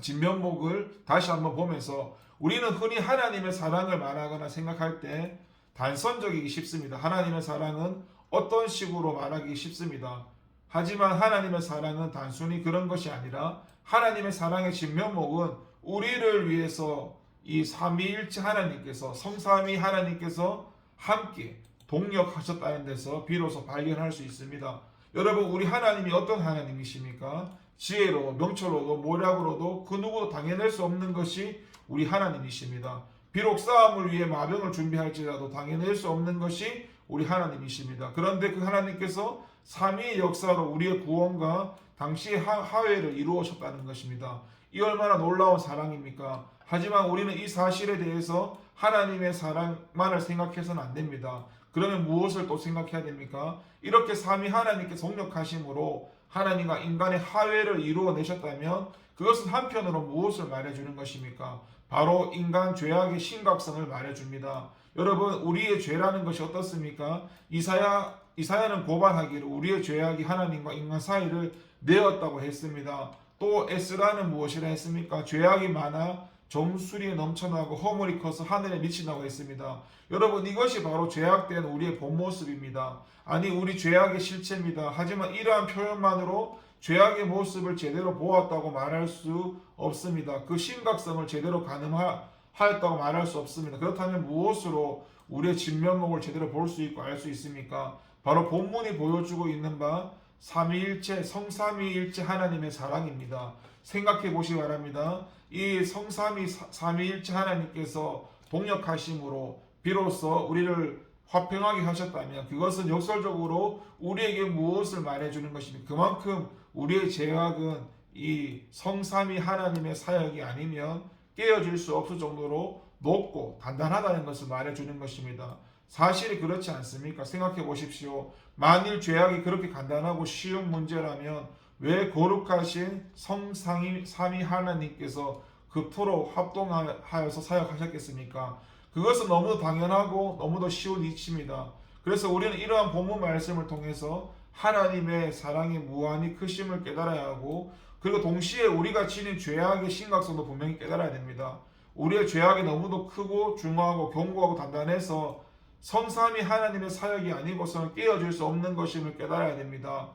Speaker 1: 진면목을 다시 한번 보면서 우리는 흔히 하나님의 사랑을 말하거나 생각할 때 단선적이기 쉽습니다. 하나님의 사랑은 어떤 식으로 말하기 쉽습니다. 하지만 하나님의 사랑은 단순히 그런 것이 아니라 하나님의 사랑의 진면목은 우리를 위해서 이 삼위일체 하나님께서 성삼위 하나님께서 함께 동력하셨다는 데서 비로소 발견할 수 있습니다. 여러분 우리 하나님이 어떤 하나님이십니까? 지혜로 명철로도 모략으로도 그 누구도 당해낼 수 없는 것이 우리 하나님이십니다. 비록 싸움을 위해 마병을 준비할지라도 당해낼 수 없는 것이 우리 하나님이십니다. 그런데 그 하나님께서 삼위의 역사로 우리의 구원과 당시의 화해를 이루어셨다는 것입니다. 이 얼마나 놀라운 사랑입니까? 하지만 우리는 이 사실에 대해서 하나님의 사랑만을 생각해서는 안 됩니다. 그러면 무엇을 또 생각해야 됩니까? 이렇게 삼위 하나님께 동력하심으로 하나님과 인간의 화해를 이루어내셨다면 그것은 한편으로 무엇을 말해주는 것입니까? 바로 인간 죄악의 심각성을 말해줍니다. 여러분 우리의 죄라는 것이 어떻습니까? 이사야는 고발하기를 우리의 죄악이 하나님과 인간 사이를 내었다고 했습니다. 또 에스라는 무엇이라 했습니까? 죄악이 많아 정수리에 넘쳐나고 허물이 커서 하늘에 미친다고 했습니다. 여러분 이것이 바로 죄악된 우리의 본 모습입니다. 아니 우리 죄악의 실체입니다. 하지만 이러한 표현만으로 죄악의 모습을 제대로 보았다고 말할 수 없습니다. 그 심각성을 제대로 가늠하였다고 말할 수 없습니다. 그렇다면 무엇으로 우리의 진면목을 제대로 볼 수 있고 알 수 있습니까? 바로 본문이 보여주고 있는 바 삼위일체 성삼위일체 하나님의 사랑입니다. 생각해 보시기 바랍니다. 이 삼위일체 하나님께서 동력하심으로 비로소 우리를 화평하게 하셨다면 그것은 역설적으로 우리에게 무엇을 말해주는 것입니까? 그만큼 우리의 죄악은 이 성삼위 하나님의 사역이 아니면 깨어질 수 없을 정도로 높고 단단하다는 것을 말해주는 것입니다. 사실이 그렇지 않습니까? 생각해 보십시오. 만일 죄악이 그렇게 간단하고 쉬운 문제라면 왜 거룩하신 성삼위 하나님께서 그토록 합동하여서 사역하셨겠습니까? 그것은 너무 당연하고 너무도 쉬운 이치입니다. 그래서 우리는 이러한 본문 말씀을 통해서 하나님의 사랑의 무한히 크심을 깨달아야 하고 그리고 동시에 우리가 지닌 죄악의 심각성도 분명히 깨달아야 됩니다. 우리의 죄악이 너무도 크고 중요하고 견고하고 단단해서 성삼위 하나님의 사역이 아니고서는 깨어질 수 없는 것임을 깨달아야 됩니다.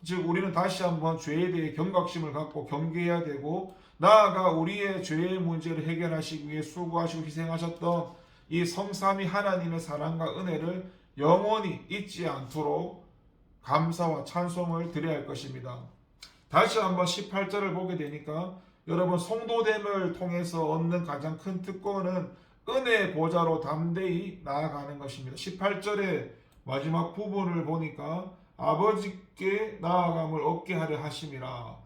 Speaker 1: 즉 우리는 다시 한번 죄에 대해 경각심을 갖고 경계해야 되고 나아가 우리의 죄의 문제를 해결하시기 위해 수고하시고 희생하셨던 이 성삼위 하나님의 사랑과 은혜를 영원히 잊지 않도록 감사와 찬송을 드려야 할 것입니다. 다시 한번 18절을 보게 되니까 여러분 성도됨을 통해서 얻는 가장 큰 특권은 은혜의 보좌로 담대히 나아가는 것입니다. 18절의 마지막 부분을 보니까 아버지께 나아감을 얻게 하려 하심이라.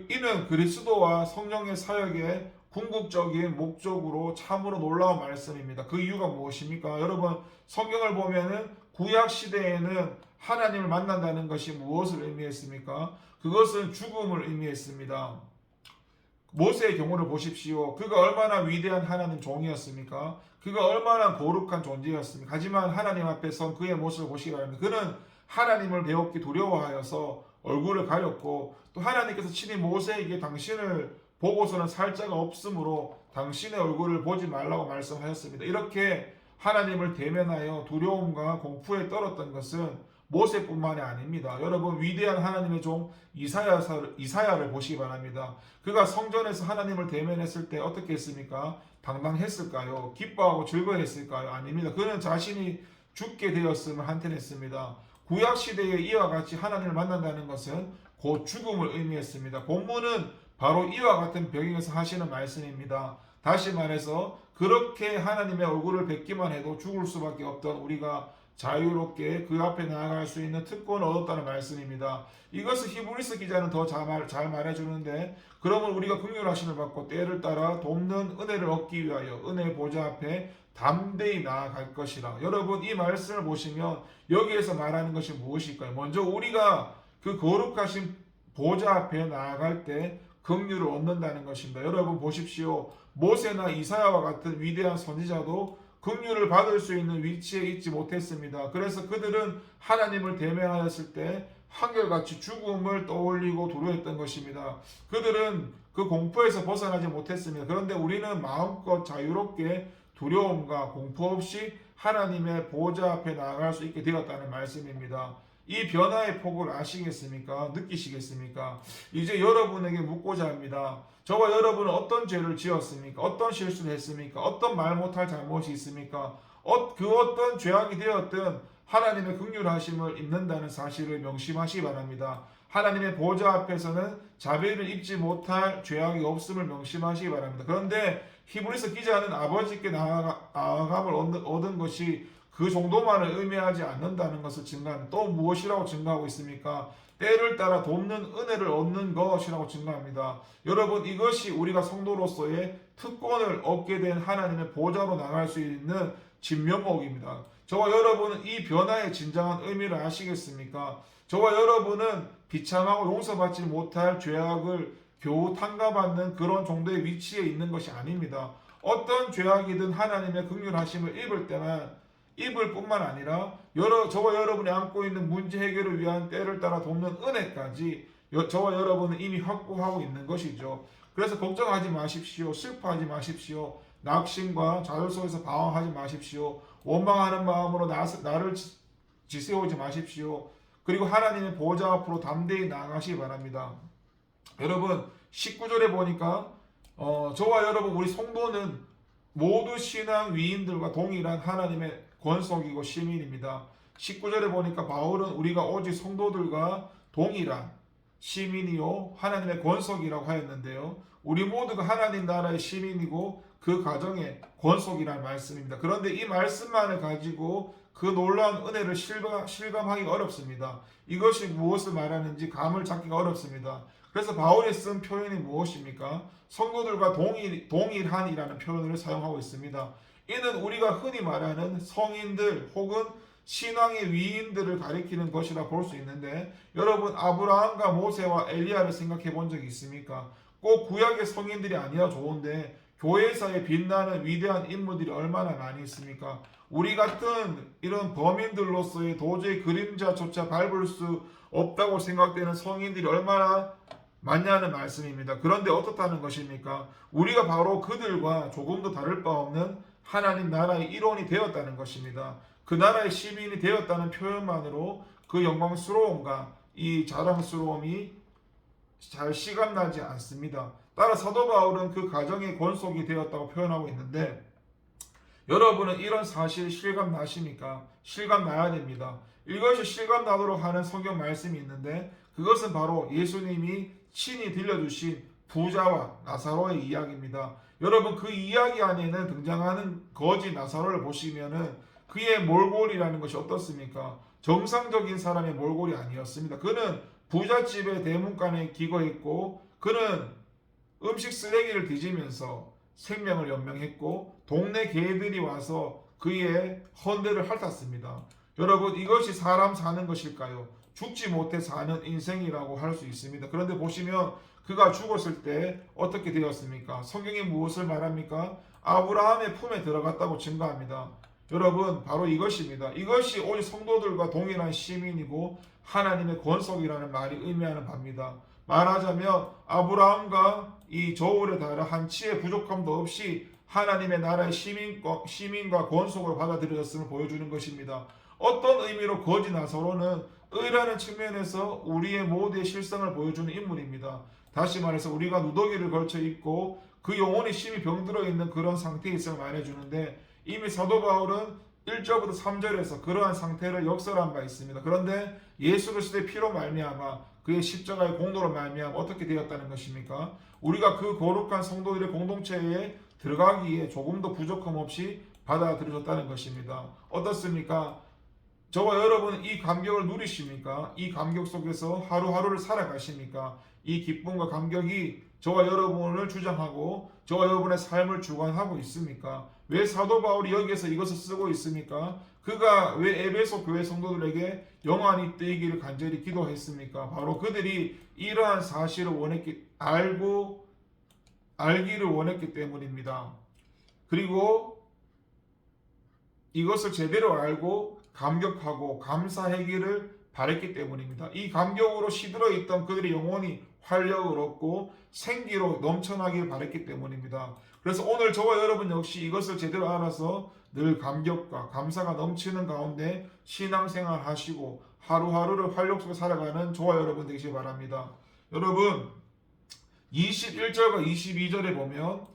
Speaker 1: 이는 그리스도와 성령의 사역의 궁극적인 목적으로 참으로 놀라운 말씀입니다. 그 이유가 무엇입니까? 여러분 성경을 보면은 구약 시대에는 하나님을 만난다는 것이 무엇을 의미했습니까? 그것은 죽음을 의미했습니다. 모세의 경우를 보십시오. 그가 얼마나 위대한 하나님 종이었습니까? 그가 얼마나 거룩한 존재였습니까? 하지만 하나님 앞에 선 그의 모습을 보시기 바랍니다. 그는 하나님을 배웠기 두려워하여서 얼굴을 가렸고 또 하나님께서 친히 모세에게 당신을 보고서는 살 자가 없으므로 당신의 얼굴을 보지 말라고 말씀하셨습니다. 이렇게 하나님을 대면하여 두려움과 공포에 떨었던 것은 모세뿐만이 아닙니다. 여러분 위대한 하나님의 종 이사야를 보시기 바랍니다. 그가 성전에서 하나님을 대면했을 때 어떻게 했습니까? 당당했을까요? 기뻐하고 즐거워했을까요? 아닙니다. 그는 자신이 죽게 되었음을 한탄했습니다. 구약시대에 이와 같이 하나님을 만난다는 것은 곧 죽음을 의미했습니다. 본문은 바로 이와 같은 배경에서 하시는 말씀입니다. 다시 말해서 그렇게 하나님의 얼굴을 뵙기만 해도 죽을 수밖에 없던 우리가 자유롭게 그 앞에 나아갈 수 있는 특권을 얻었다는 말씀입니다. 이것을 히브리서 기자는 더 잘 말해주는데, 그러면 우리가 긍휼하심을 받고 때를 따라 돕는 은혜를 얻기 위하여 은혜의 보좌 앞에 담대히 나아갈 것이라. 여러분, 이 말씀을 보시면 여기에서 말하는 것이 무엇일까요? 먼저 우리가 그 거룩하신 보좌 앞에 나아갈 때 긍휼을 얻는다는 것입니다. 여러분 보십시오. 모세나 이사야와 같은 위대한 선지자도 긍휼을 받을 수 있는 위치에 있지 못했습니다. 그래서 그들은 하나님을 대면하였을 때 한결같이 죽음을 떠올리고 두려워했던 것입니다. 그들은 그 공포에서 벗어나지 못했습니다. 그런데 우리는 마음껏 자유롭게 두려움과 공포 없이 하나님의 보좌 앞에 나아갈 수 있게 되었다는 말씀입니다. 이 변화의 폭을 아시겠습니까? 느끼시겠습니까? 이제 여러분에게 묻고자 합니다. 저와 여러분은 어떤 죄를 지었습니까? 어떤 실수를 했습니까? 어떤 말 못할 잘못이 있습니까? 그 어떤 죄악이 되었든 하나님의 긍휼하심을 입는다는 사실을 명심하시기 바랍니다. 하나님의 보좌 앞에서는 자비를 입지 못할 죄악이 없음을 명심하시기 바랍니다. 그런데 히브리서 기자는 아버지께 나아감을 얻은 것이 그 정도만을 의미하지 않는다는 것을 증가합니다. 또 무엇이라고 증가하고 있습니까? 때를 따라 돕는 은혜를 얻는 것이라고 증가합니다. 여러분, 이것이 우리가 성도로서의 특권을 얻게 된 하나님의 보좌로 나갈 수 있는 진면목입니다. 저와 여러분은 이 변화의 진정한 의미를 아시겠습니까? 저와 여러분은 비참하고 용서받지 못할 죄악을 겨우 탕감받는 그런 정도의 위치에 있는 것이 아닙니다. 어떤 죄악이든 하나님의 긍휼하심을 입을 뿐만 아니라 저와 여러분이 안고 있는 문제 해결을 위한 때를 따라 돕는 은혜까지 저와 여러분은 이미 확보하고 있는 것이죠. 그래서 걱정하지 마십시오. 슬퍼하지 마십시오. 낙심과 좌절 속에서 방황하지 마십시오. 원망하는 마음으로 나를 지새우지 마십시오. 그리고 하나님의 보좌 앞으로 담대히 나아가시기 바랍니다. 여러분, 19절에 보니까 저와 여러분 우리 성도는 모두 신앙 위인들과 동일한 하나님의 권속이고 시민입니다. 19절에 보니까 바울은 우리가 오직 성도들과 동일한 시민이요 하나님의 권속이라고 하였는데요. 우리 모두가 하나님 나라의 시민이고 그 가정의 권속이라는 말씀입니다. 그런데 이 말씀만을 가지고 그 놀라운 은혜를 실감하기가 어렵습니다. 이것이 무엇을 말하는지 감을 잡기가 어렵습니다. 그래서 바울이 쓴 표현이 무엇입니까? 성도들과 동일한이라는 표현을 사용하고 있습니다. 이는 우리가 흔히 말하는 성인들 혹은 신앙의 위인들을 가리키는 것이라 볼 수 있는데, 여러분 아브라함과 모세와 엘리야를 생각해 본 적이 있습니까? 꼭 구약의 성인들이 아니야 좋은데 교회사에 빛나는 위대한 인물들이 얼마나 많이 있습니까? 우리 같은 이런 범인들로서의 도저히 그림자조차 밟을 수 없다고 생각되는 성인들이 얼마나 많냐는 말씀입니다. 그런데 어떻다는 것입니까? 우리가 바로 그들과 조금도 다를 바 없는 하나님 나라의 일원이 되었다는 것입니다. 그 나라의 시민이 되었다는 표현만으로 그 영광스러움과 이 자랑스러움이 잘 시감나지 않습니다. 따라 사도 바울은 그 가정의 권속이 되었다고 표현하고 있는데, 여러분은 이런 사실 실감나십니까? 실감나야 됩니다. 이것이 실감나도록 하는 성경 말씀이 있는데, 그것은 바로 예수님이 친히 들려주신 부자와 나사로의 이야기입니다. 여러분, 그 이야기 안에는 등장하는 거지 나사로를 보시면은 그의 몰골이라는 것이 어떻습니까? 정상적인 사람의 몰골이 아니었습니다. 그는 부잣집의 대문간에 기거했고, 그는 음식 쓰레기를 뒤지면서 생명을 연명했고, 동네 개들이 와서 그의 헌대를 핥았습니다. 여러분, 이것이 사람 사는 것일까요? 죽지 못해 사는 인생이라고 할 수 있습니다. 그런데 보시면 그가 죽었을 때 어떻게 되었습니까? 성경이 무엇을 말합니까? 아브라함의 품에 들어갔다고 증가합니다. 여러분, 바로 이것입니다. 이것이 오직 성도들과 동일한 시민이고 하나님의 권속이라는 말이 의미하는 바입니다. 말하자면 아브라함과 이 저울에 달아 한치의 부족함도 없이 하나님의 나라의 시민과 권속으로 받아들여졌음을 보여주는 것입니다. 어떤 의미로 거지 나사로는 의라는 측면에서 우리의 모두의 실상을 보여주는 인물입니다. 다시 말해서 우리가 누더기를 걸쳐 입고 그 영혼이 심히 병들어 있는 그런 상태에 있음을 말해주는데, 이미 사도 바울은 1절부터 3절에서 그러한 상태를 역설한 바 있습니다. 그런데 예수 그리스도의 피로 말미암아 그의 십자가의 공로로 말미암아 어떻게 되었다는 것입니까? 우리가 그 거룩한 성도들의 공동체에 들어가기에 조금도 부족함 없이 받아들여졌다는 것입니다. 어떻습니까? 저와 여러분은 이 감격을 누리십니까? 이 감격 속에서 하루하루를 살아가십니까? 이 기쁨과 감격이 저와 여러분을 주장하고 저와 여러분의 삶을 주관하고 있습니까? 왜 사도 바울이 여기에서 이것을 쓰고 있습니까? 그가 왜 에베소 교회 성도들에게 영안이 뜨이기를 간절히 기도했습니까? 바로 그들이 이러한 사실을 알기를 원했기 때문입니다. 그리고 이것을 제대로 알고 감격하고 감사하기를 바랬기 때문입니다. 이 감격으로 시들어 있던 그들의 영혼이 활력을 얻고 생기로 넘쳐나길 바랬기 때문입니다. 그래서 오늘 저와 여러분 역시 이것을 제대로 알아서 늘 감격과 감사가 넘치는 가운데 신앙생활 하시고 하루하루를 활력 속에 살아가는 저와 여러분 되시기 바랍니다. 여러분 21절과 22절에 보면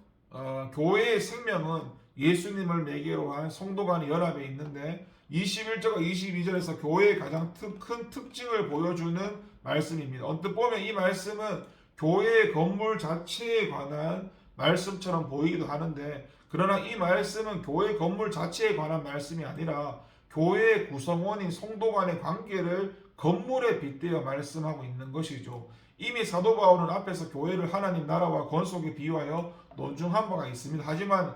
Speaker 1: 교회의 생명은 예수님을 매개로 한 성도 간의 연합에 있는데 21절과 22절에서 교회의 가장 큰 특징을 보여주는 말씀입니다. 언뜻 보면 이 말씀은 교회의 건물 자체에 관한 말씀처럼 보이기도 하는데 그러나 이 말씀은 교회 건물 자체에 관한 말씀이 아니라 교회의 구성원인 성도 간의 관계를 건물에 빗대어 말씀하고 있는 것이죠. 이미 사도 바울은 앞에서 교회를 하나님 나라와 권속에 비유하여 논중한 바가 있습니다. 하지만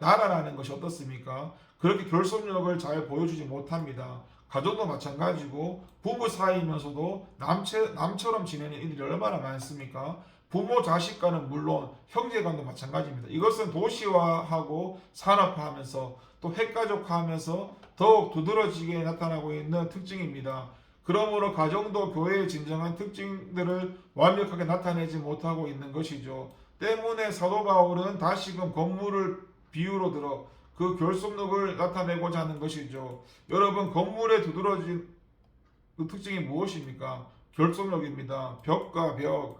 Speaker 1: 나라라는 것이 어떻습니까? 그렇게 결속력을 잘 보여주지 못합니다. 가족도 마찬가지고 부부 사이면서도 남처럼 지내는 이들이 얼마나 많습니까? 부모 자식과는 물론 형제간도 마찬가지입니다. 이것은 도시화하고 산업화하면서 또 핵가족화하면서 더욱 두드러지게 나타나고 있는 특징입니다. 그러므로 가정도 교회의 진정한 특징들을 완벽하게 나타내지 못하고 있는 것이죠. 때문에 사도 바울은 다시금 건물을 비유로 들어 그 결속력을 나타내고자 하는 것이죠. 여러분 건물에 두드러진 그 특징이 무엇입니까? 결속력입니다. 벽과 벽,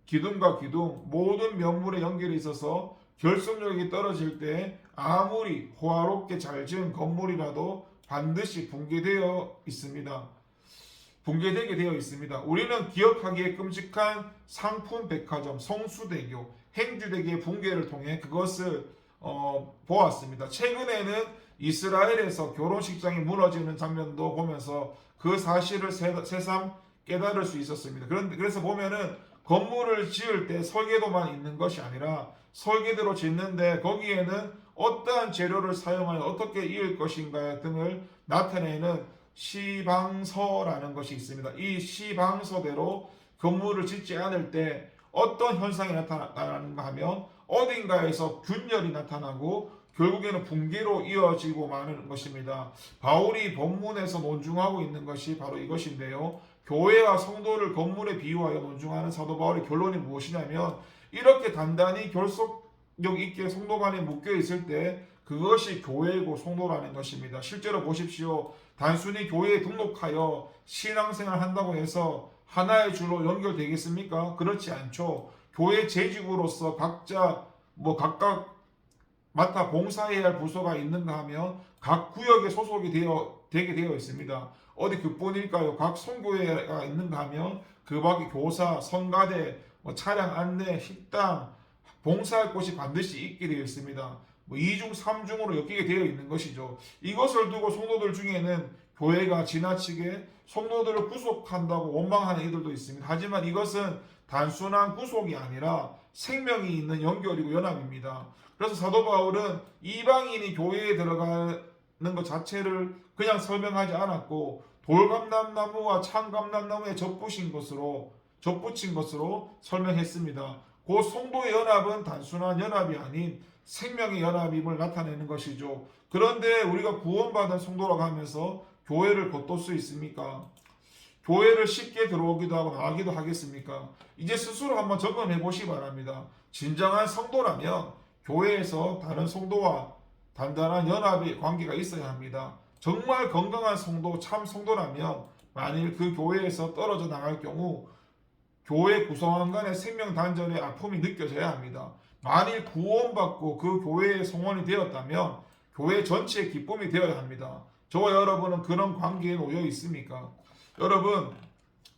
Speaker 1: 기둥과 기둥 모든 면물의 연결이 있어서 결속력이 떨어질 때 아무리 호화롭게 잘 지은 건물이라도 반드시 붕괴되게 되어 있습니다. 우리는 기억하기에 끔찍한 상품 백화점 성수대교 행주대교의 붕괴를 통해 그것을 보았습니다. 최근에는 이스라엘에서 결혼식장이 무너지는 장면도 보면서 그 사실을 새삼 깨달을 수 있었습니다. 그래서 보면은 건물을 지을 때 설계도만 있는 것이 아니라 설계대로 짓는데 거기에는 어떠한 재료를 사용하여 어떻게 이을 것인가 등을 나타내는 시방서라는 것이 있습니다. 이 시방서대로 건물을 짓지 않을 때 어떤 현상이 나타나는가 하면 어딘가에서 균열이 나타나고 결국에는 붕괴로 이어지고 마는 것입니다. 바울이 본문에서 논중하고 있는 것이 바로 이것인데요. 교회와 성도를 건물에 비유하여 논중하는 사도 바울의 결론이 무엇이냐면 이렇게 단단히 결속력 있게 성도 간에 묶여 있을 때 그것이 교회고 성도라는 것입니다. 실제로 보십시오. 단순히 교회에 등록하여 신앙생활 한다고 해서 하나의 줄로 연결되겠습니까? 그렇지 않죠. 교회 재직으로서 각각 맡아 봉사해야 할 부서가 있는가 하면 각 구역에 소속이 되게 되어 있습니다. 어디 그뿐일까요? 각 선교회가 있는가 하면 그 밖에 교사, 성가대, 차량 안내, 식당, 봉사할 곳이 반드시 있게 되어 있습니다. 2중, 3중으로 엮이게 되어 있는 것이죠. 이것을 두고 성도들 중에는 교회가 지나치게 성도들을 구속한다고 원망하는 이들도 있습니다. 하지만 이것은 단순한 구속이 아니라 생명이 있는 연결이고 연합입니다. 그래서 사도 바울은 이방인이 교회에 들어가는 것 자체를 그냥 설명하지 않았고 돌감람나무와 참감람나무에 접붙인 것으로 설명했습니다. 그 성도의 연합은 단순한 연합이 아닌 생명의 연합임을 나타내는 것이죠. 그런데 우리가 구원받은 성도라고 하면서 교회를 겉돌 수 있습니까? 교회를 쉽게 들어오기도 하고 나가기도 하겠습니까? 이제 스스로 한번 점검해 보시기 바랍니다. 진정한 성도라면 교회에서 다른 성도와 단단한 연합의 관계가 있어야 합니다. 정말 건강한 성도, 참 성도라면 만일 그 교회에서 떨어져 나갈 경우 교회 구성원 간의 생명 단절의 아픔이 느껴져야 합니다. 만일 구원받고 그 교회의 성원이 되었다면 교회 전체의 기쁨이 되어야 합니다. 저와 여러분은 그런 관계에 놓여 있습니까? 여러분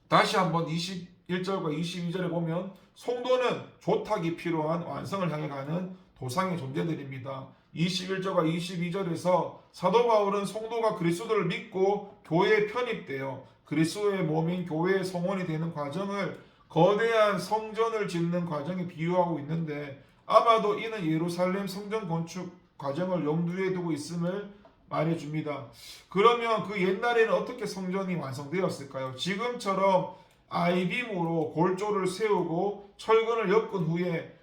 Speaker 1: 다시 한번 21절과 22절에 보면 성도는 조탁이 필요한 완성을 향해 가는 도상의 존재들입니다. 21절과 22절에서 사도 바울은 성도가 그리스도를 믿고 교회에 편입되어 그리스도의 몸인 교회의 성원이 되는 과정을 거대한 성전을 짓는 과정에 비유하고 있는데, 아마도 이는 예루살렘 성전 건축 과정을 염두에 두고 있음을 말해줍니다. 그러면 그 옛날에는 어떻게 성전이 완성되었을까요? 지금처럼 아이빔으로 골조를 세우고 철근을 엮은 후에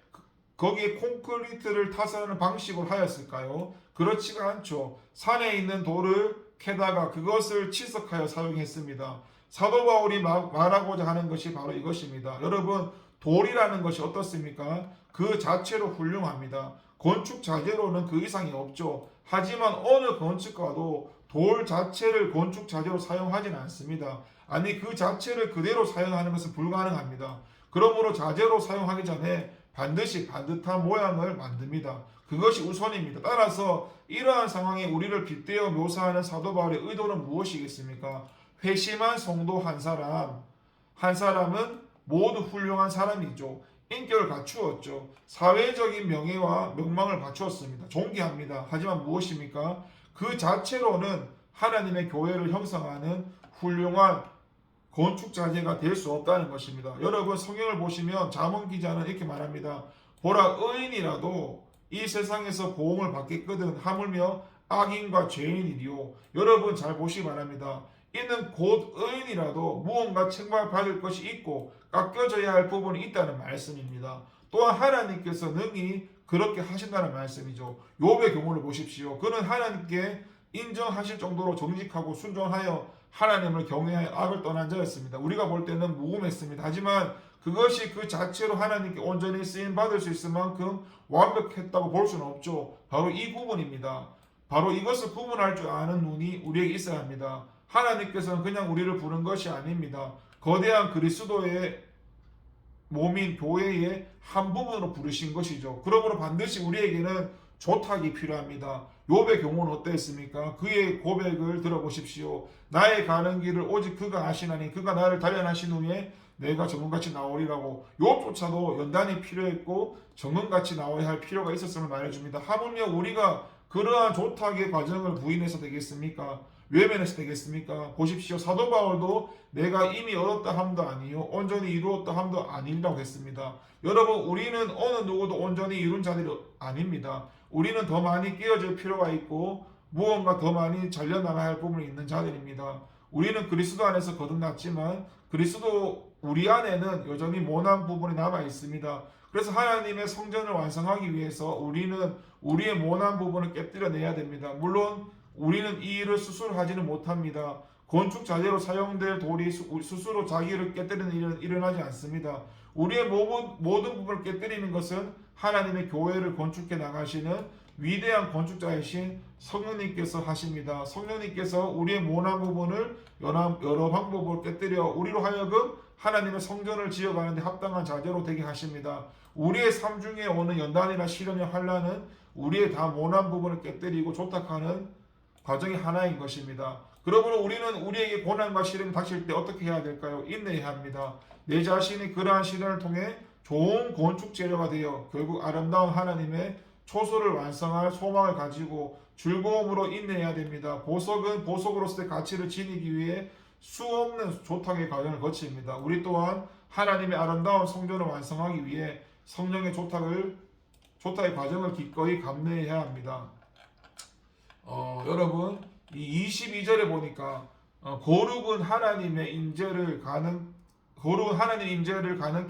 Speaker 1: 거기에 콘크리트를 타설하는 방식으로 하였을까요? 그렇지가 않죠. 산에 있는 돌을 캐다가 그것을 치석하여 사용했습니다. 사도 바울이 말하고자 하는 것이 바로 이것입니다. 여러분, 돌이라는 것이 어떻습니까? 그 자체로 훌륭합니다. 건축 자재로는 그 이상이 없죠. 하지만 어느 건축가도 돌 자체를 건축 자재로 사용하지는 않습니다. 아니, 그 자체를 그대로 사용하는 것은 불가능합니다. 그러므로 자재로 사용하기 전에 반드시 반듯한 모양을 만듭니다. 그것이 우선입니다. 따라서 이러한 상황에 우리를 빗대어 묘사하는 사도 바울의 의도는 무엇이겠습니까? 회심한 성도 한 사람은 모두 훌륭한 사람이죠. 인격을 갖추었죠. 사회적인 명예와 명망을 갖추었습니다. 존귀합니다. 하지만 무엇입니까? 그 자체로는 하나님의 교회를 형성하는 훌륭한 건축 자재가 될 수 없다는 것입니다. 여러분, 성경을 보시면 잠언 기자는 이렇게 말합니다. 보라, 의인이라도 이 세상에서 보응을 받겠거든 하물며 악인과 죄인이리요. 여러분, 잘 보시기 바랍니다. 이는 곧 의인이라도 무언가 책망받을 것이 있고 깎여져야 할 부분이 있다는 말씀입니다. 또한 하나님께서 능히 그렇게 하신다는 말씀이죠. 욥의 경우를 보십시오. 그는 하나님께 인정하실 정도로 정직하고 순종하여 하나님을 경외하여 악을 떠난 자였습니다. 우리가 볼 때는 무금했습니다. 하지만 그것이 그 자체로 하나님께 온전히 쓰임받을 수 있을 만큼 완벽했다고 볼 수는 없죠. 바로 이 부분입니다. 바로 이것을 구분할 줄 아는 눈이 우리에게 있어야 합니다. 하나님께서는 그냥 우리를 부른 것이 아닙니다. 거대한 그리스도의 몸인 교회의 한 부분으로 부르신 것이죠. 그러므로 반드시 우리에게는 조탁이 필요합니다. 욥의 경우는 어땠습니까? 그의 고백을 들어보십시오. 나의 가는 길을 오직 그가 아시나니 그가 나를 단련하신 후에 내가 정금같이 나오리라고. 욥조차도 연단이 필요했고 정금같이 나와야 할 필요가 있었음을 말해줍니다. 하물며 우리가 그러한 조탁의 과정을 부인해서 되겠습니까? 외면해서 되겠습니까? 보십시오. 사도 바울도 내가 이미 얻었다 함도 아니요 온전히 이루었다 함도 아니라고 했습니다. 여러분, 우리는 어느 누구도 온전히 이룬 자들이 아닙니다. 우리는 더 많이 깨어질 필요가 있고 무언가 더 많이 잘려나가야 할 부분이 있는 자들입니다. 우리는 그리스도 안에서 거듭났지만 그리스도 우리 안에는 여전히 모난 부분이 남아 있습니다. 그래서 하나님의 성전을 완성하기 위해서 우리는 우리의 모난 부분을 깨뜨려내야 됩니다. 물론 우리는 이 일을 스스로 하지는 못합니다. 건축 자재로 사용될 돌이 스스로 자기를 깨뜨리는 일은 일어나지 않습니다. 우리의 모든 부분을 깨뜨리는 것은 하나님의 교회를 건축해 나가시는 위대한 건축자이신 성령님께서 하십니다. 성령님께서 우리의 모난 부분을 여러 방법으로 깨뜨려 우리로 하여금 하나님의 성전을 지어가는 데 합당한 자재로 되게 하십니다. 우리의 삶 중에 오는 연단이나 시련이나 환난은 우리의 다 모난 부분을 깨뜨리고 조탁하는 과정이 하나인 것입니다. 그러므로 우리는 우리에게 고난과 시련이 닥칠 때 어떻게 해야 될까요? 인내해야 합니다. 내 자신이 그러한 시련을 통해 좋은 건축 재료가 되어 결국 아름다운 하나님의 초소를 완성할 소망을 가지고 즐거움으로 인내해야 됩니다. 보석은 보석으로서의 가치를 지니기 위해 수없는 조탁의 과정을 거칩니다. 우리 또한 하나님의 아름다운 성전을 완성하기 위해 성령의 조탁의 과정을 기꺼이 감내해야 합니다. 여러분, 이 22절에 보니까 거룩은 하나님의 임재를 가능케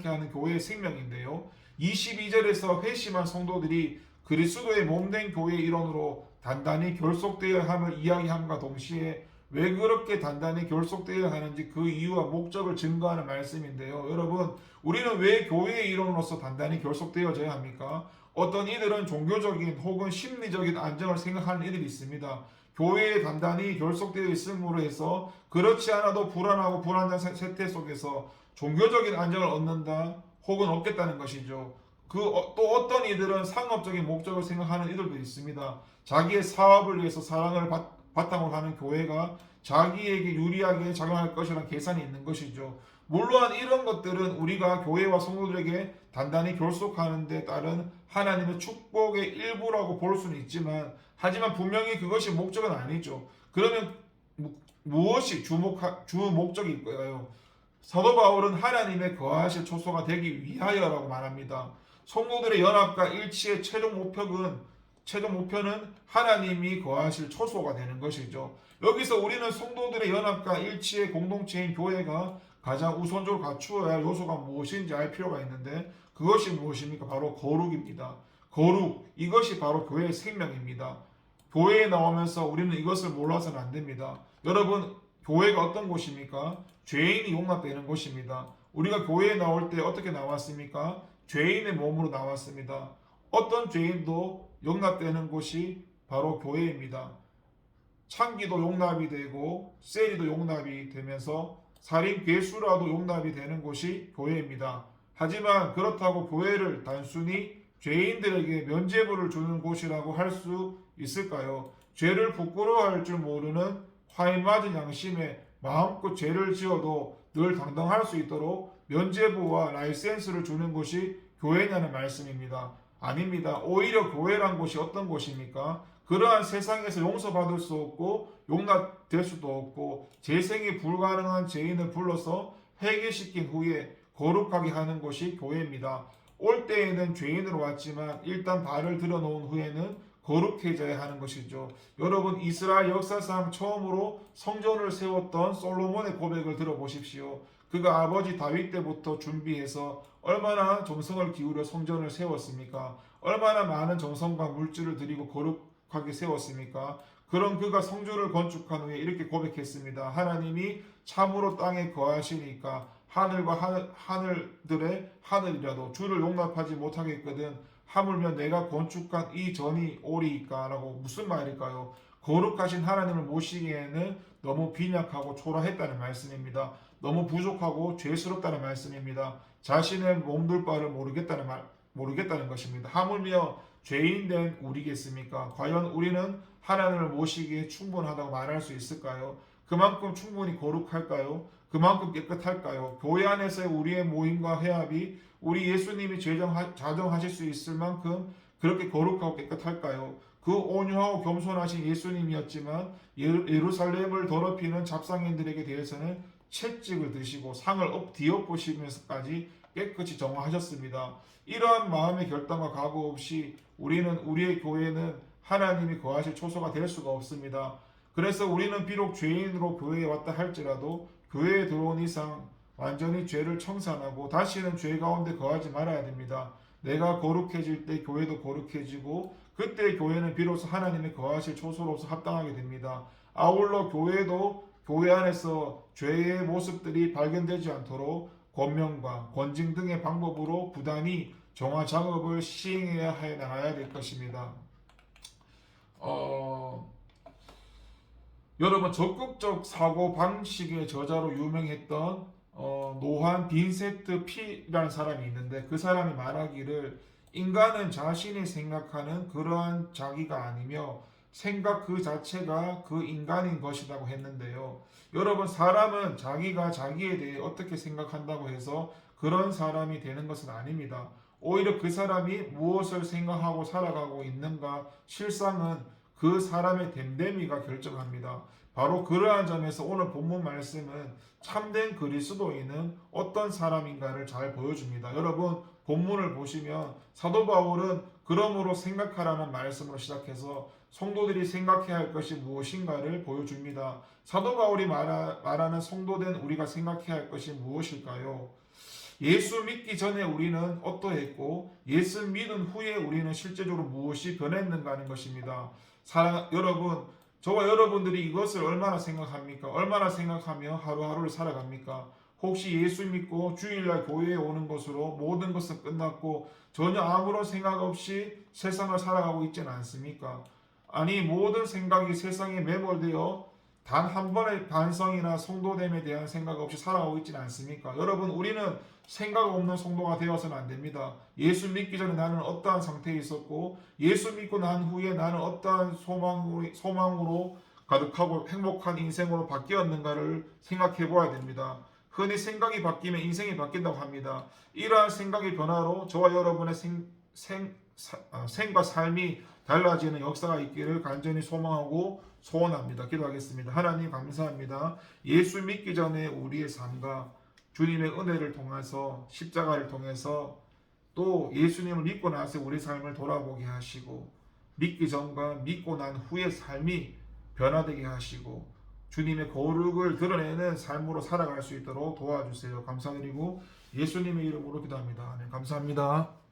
Speaker 1: 하는 교회의 생명인데요. 22절에서 회심한 성도들이 그리스도의 몸된 교회의 일원으로 단단히 결속되어야 함을 이야기함과 동시에 왜 그렇게 단단히 결속되어야 하는지 그 이유와 목적을 증거하는 말씀인데요. 여러분, 우리는 왜 교회의 일원으로서 단단히 결속되어져야 합니까? 어떤 이들은 종교적인 혹은 심리적인 안정을 생각하는 이들이 있습니다. 교회에 단단히 결속되어 있음으로 해서 그렇지 않아도 불안하고 불안한 세태 속에서 종교적인 안정을 얻는다 혹은 얻겠다는 것이죠. 또 어떤 이들은 상업적인 목적을 생각하는 이들도 있습니다. 자기의 사업을 위해서 사랑을 바탕으로 하는 교회가 자기에게 유리하게 작용할 것이라는 계산이 있는 것이죠. 물론 이런 것들은 우리가 교회와 성도들에게 단단히 결속하는 데 따른 하나님의 축복의 일부라고 볼 수는 있지만, 하지만 분명히 그것이 목적은 아니죠. 그러면 무엇이 주 목적일까요? 사도 바울은 하나님의 거하실 초소가 되기 위하여라고 말합니다. 성도들의 연합과 일치의 최종 목표는 하나님이 거하실 초소가 되는 것이죠. 여기서 우리는 성도들의 연합과 일치의 공동체인 교회가 가장 우선적으로 갖추어야 할 요소가 무엇인지 알 필요가 있는데, 그것이 무엇입니까? 바로 거룩입니다. 거룩, 이것이 바로 교회의 생명입니다. 교회에 나오면서 우리는 이것을 몰라서는 안 됩니다. 여러분, 교회가 어떤 곳입니까? 죄인이 용납되는 곳입니다. 우리가 교회에 나올 때 어떻게 나왔습니까? 죄인의 몸으로 나왔습니다. 어떤 죄인도 용납되는 곳이 바로 교회입니다. 창기도 용납이 되고 세리도 용납이 되면서 살인 괴수라도 용납이 되는 곳이 교회입니다. 하지만 그렇다고 교회를 단순히 죄인들에게 면죄부를 주는 곳이라고 할 수 있을까요? 죄를 부끄러워할 줄 모르는 화인 맞은 양심에 마음껏 죄를 지어도 늘 당당할 수 있도록 면죄부와 라이센스를 주는 곳이 교회냐는 말씀입니다. 아닙니다. 오히려 교회란 곳이 어떤 곳입니까? 그러한 세상에서 용서받을 수 없고 용납될 수도 없고 재생이 불가능한 죄인을 불러서 회개시킨 후에 거룩하게 하는 곳이 교회입니다. 올 때에는 죄인으로 왔지만 일단 발을 들여놓은 후에는 거룩해져야 하는 것이죠. 여러분, 이스라엘 역사상 처음으로 성전을 세웠던 솔로몬의 고백을 들어보십시오. 그가 아버지 다윗 때부터 준비해서 얼마나 정성을 기울여 성전을 세웠습니까? 얼마나 많은 정성과 물질을 들이고 거룩하게 세웠습니까? 그런 그가 성전을 건축한 후에 이렇게 고백했습니다. 하나님이 참으로 땅에 거하시니까 하늘과 하늘들의 하늘이라도 주를 용납하지 못하겠거든 하물며 내가 건축한 이 전이 오리이까? 라고 무슨 말일까요? 거룩하신 하나님을 모시기에는 너무 빈약하고 초라했다는 말씀입니다. 너무 부족하고 죄스럽다는 말씀입니다. 자신의 몸둘 바를 모르겠다는 것입니다. 하물며 죄인된 우리겠습니까? 과연 우리는 하나님을 모시기에 충분하다고 말할 수 있을까요? 그만큼 충분히 거룩할까요? 그만큼 깨끗할까요? 교회 안에서의 우리의 모임과 회합이 우리 예수님이 자정하실 수 있을 만큼 그렇게 거룩하고 깨끗할까요? 그 온유하고 겸손하신 예수님이었지만 예루살렘을 더럽히는 잡상인들에게 대해서는 채찍을 드시고 상을 뒤엎으시면서까지 깨끗이 정화하셨습니다. 이러한 마음의 결단과 각오 없이 우리의 교회는 하나님이 거하실 초소가 될 수가 없습니다. 그래서 우리는 비록 죄인으로 교회에 왔다 할지라도 교회에 들어온 이상 완전히 죄를 청산하고 다시는 죄 가운데 거하지 말아야 됩니다. 내가 거룩해질 때 교회도 거룩해지고 그때 교회는 비로소 하나님의 거하실 초소로서 합당하게 됩니다. 아울러 교회도 교회 안에서 죄의 모습들이 발견되지 않도록 권면과 권징 등의 방법으로 부단히 정화 작업을 시행해야 나가야 될 것입니다. 여러분, 적극적 사고 방식의 저자로 유명했던 노한 빈센트 피라는 사람이 있는데, 그 사람이 말하기를 인간은 자신이 생각하는 그러한 자기가 아니며 생각 그 자체가 그 인간인 것이라고 했는데요. 여러분, 사람은 자기가 자기에 대해 어떻게 생각한다고 해서 그런 사람이 되는 것은 아닙니다. 오히려 그 사람이 무엇을 생각하고 살아가고 있는가 실상은 그 사람의 됨됨이가 결정합니다. 바로 그러한 점에서 오늘 본문 말씀은 참된 그리스도인은 어떤 사람인가를 잘 보여줍니다. 여러분, 본문을 보시면 사도 바울은 그러므로 생각하라는 말씀으로 시작해서 성도들이 생각해야 할 것이 무엇인가를 보여줍니다. 사도 바울이 말하는 성도된 우리가 생각해야 할 것이 무엇일까요? 예수 믿기 전에 우리는 어떠했고 예수 믿은 후에 우리는 실제적으로 무엇이 변했는가 하는 것입니다. 여러분, 저와 여러분들이 이것을 얼마나 생각합니까? 얼마나 생각하며 하루하루를 살아갑니까? 혹시 예수 믿고 주일날 교회에 오는 것으로 모든 것은 끝났고 전혀 아무런 생각 없이 세상을 살아가고 있지는 않습니까? 아니, 모든 생각이 세상에 매몰되어 단 한 번의 반성이나 성도됨에 대한 생각 없이 살아가고 있지는 않습니까? 여러분, 우리는 생각 없는 성도가 되어서는 안 됩니다. 예수 믿기 전에 나는 어떠한 상태에 있었고 예수 믿고 난 후에 나는 어떠한 소망으로 가득하고 행복한 인생으로 바뀌었는가를 생각해 보아야 됩니다. 흔히 생각이 바뀌면 인생이 바뀐다고 합니다. 이러한 생각의 변화로 저와 여러분의 생과 삶이 달라지는 역사가 있기를 간절히 소망하고 소원합니다. 기도하겠습니다. 하나님 감사합니다. 예수 믿기 전에 우리의 삶과 주님의 은혜를 통해서 십자가를 통해서 또 예수님을 믿고 나서 우리 삶을 돌아보게 하시고 믿기 전과 믿고 난 후의 삶이 변화되게 하시고 주님의 거룩을 드러내는 삶으로 살아갈 수 있도록 도와주세요. 감사드리고 예수님의 이름으로 기도합니다. 네, 감사합니다.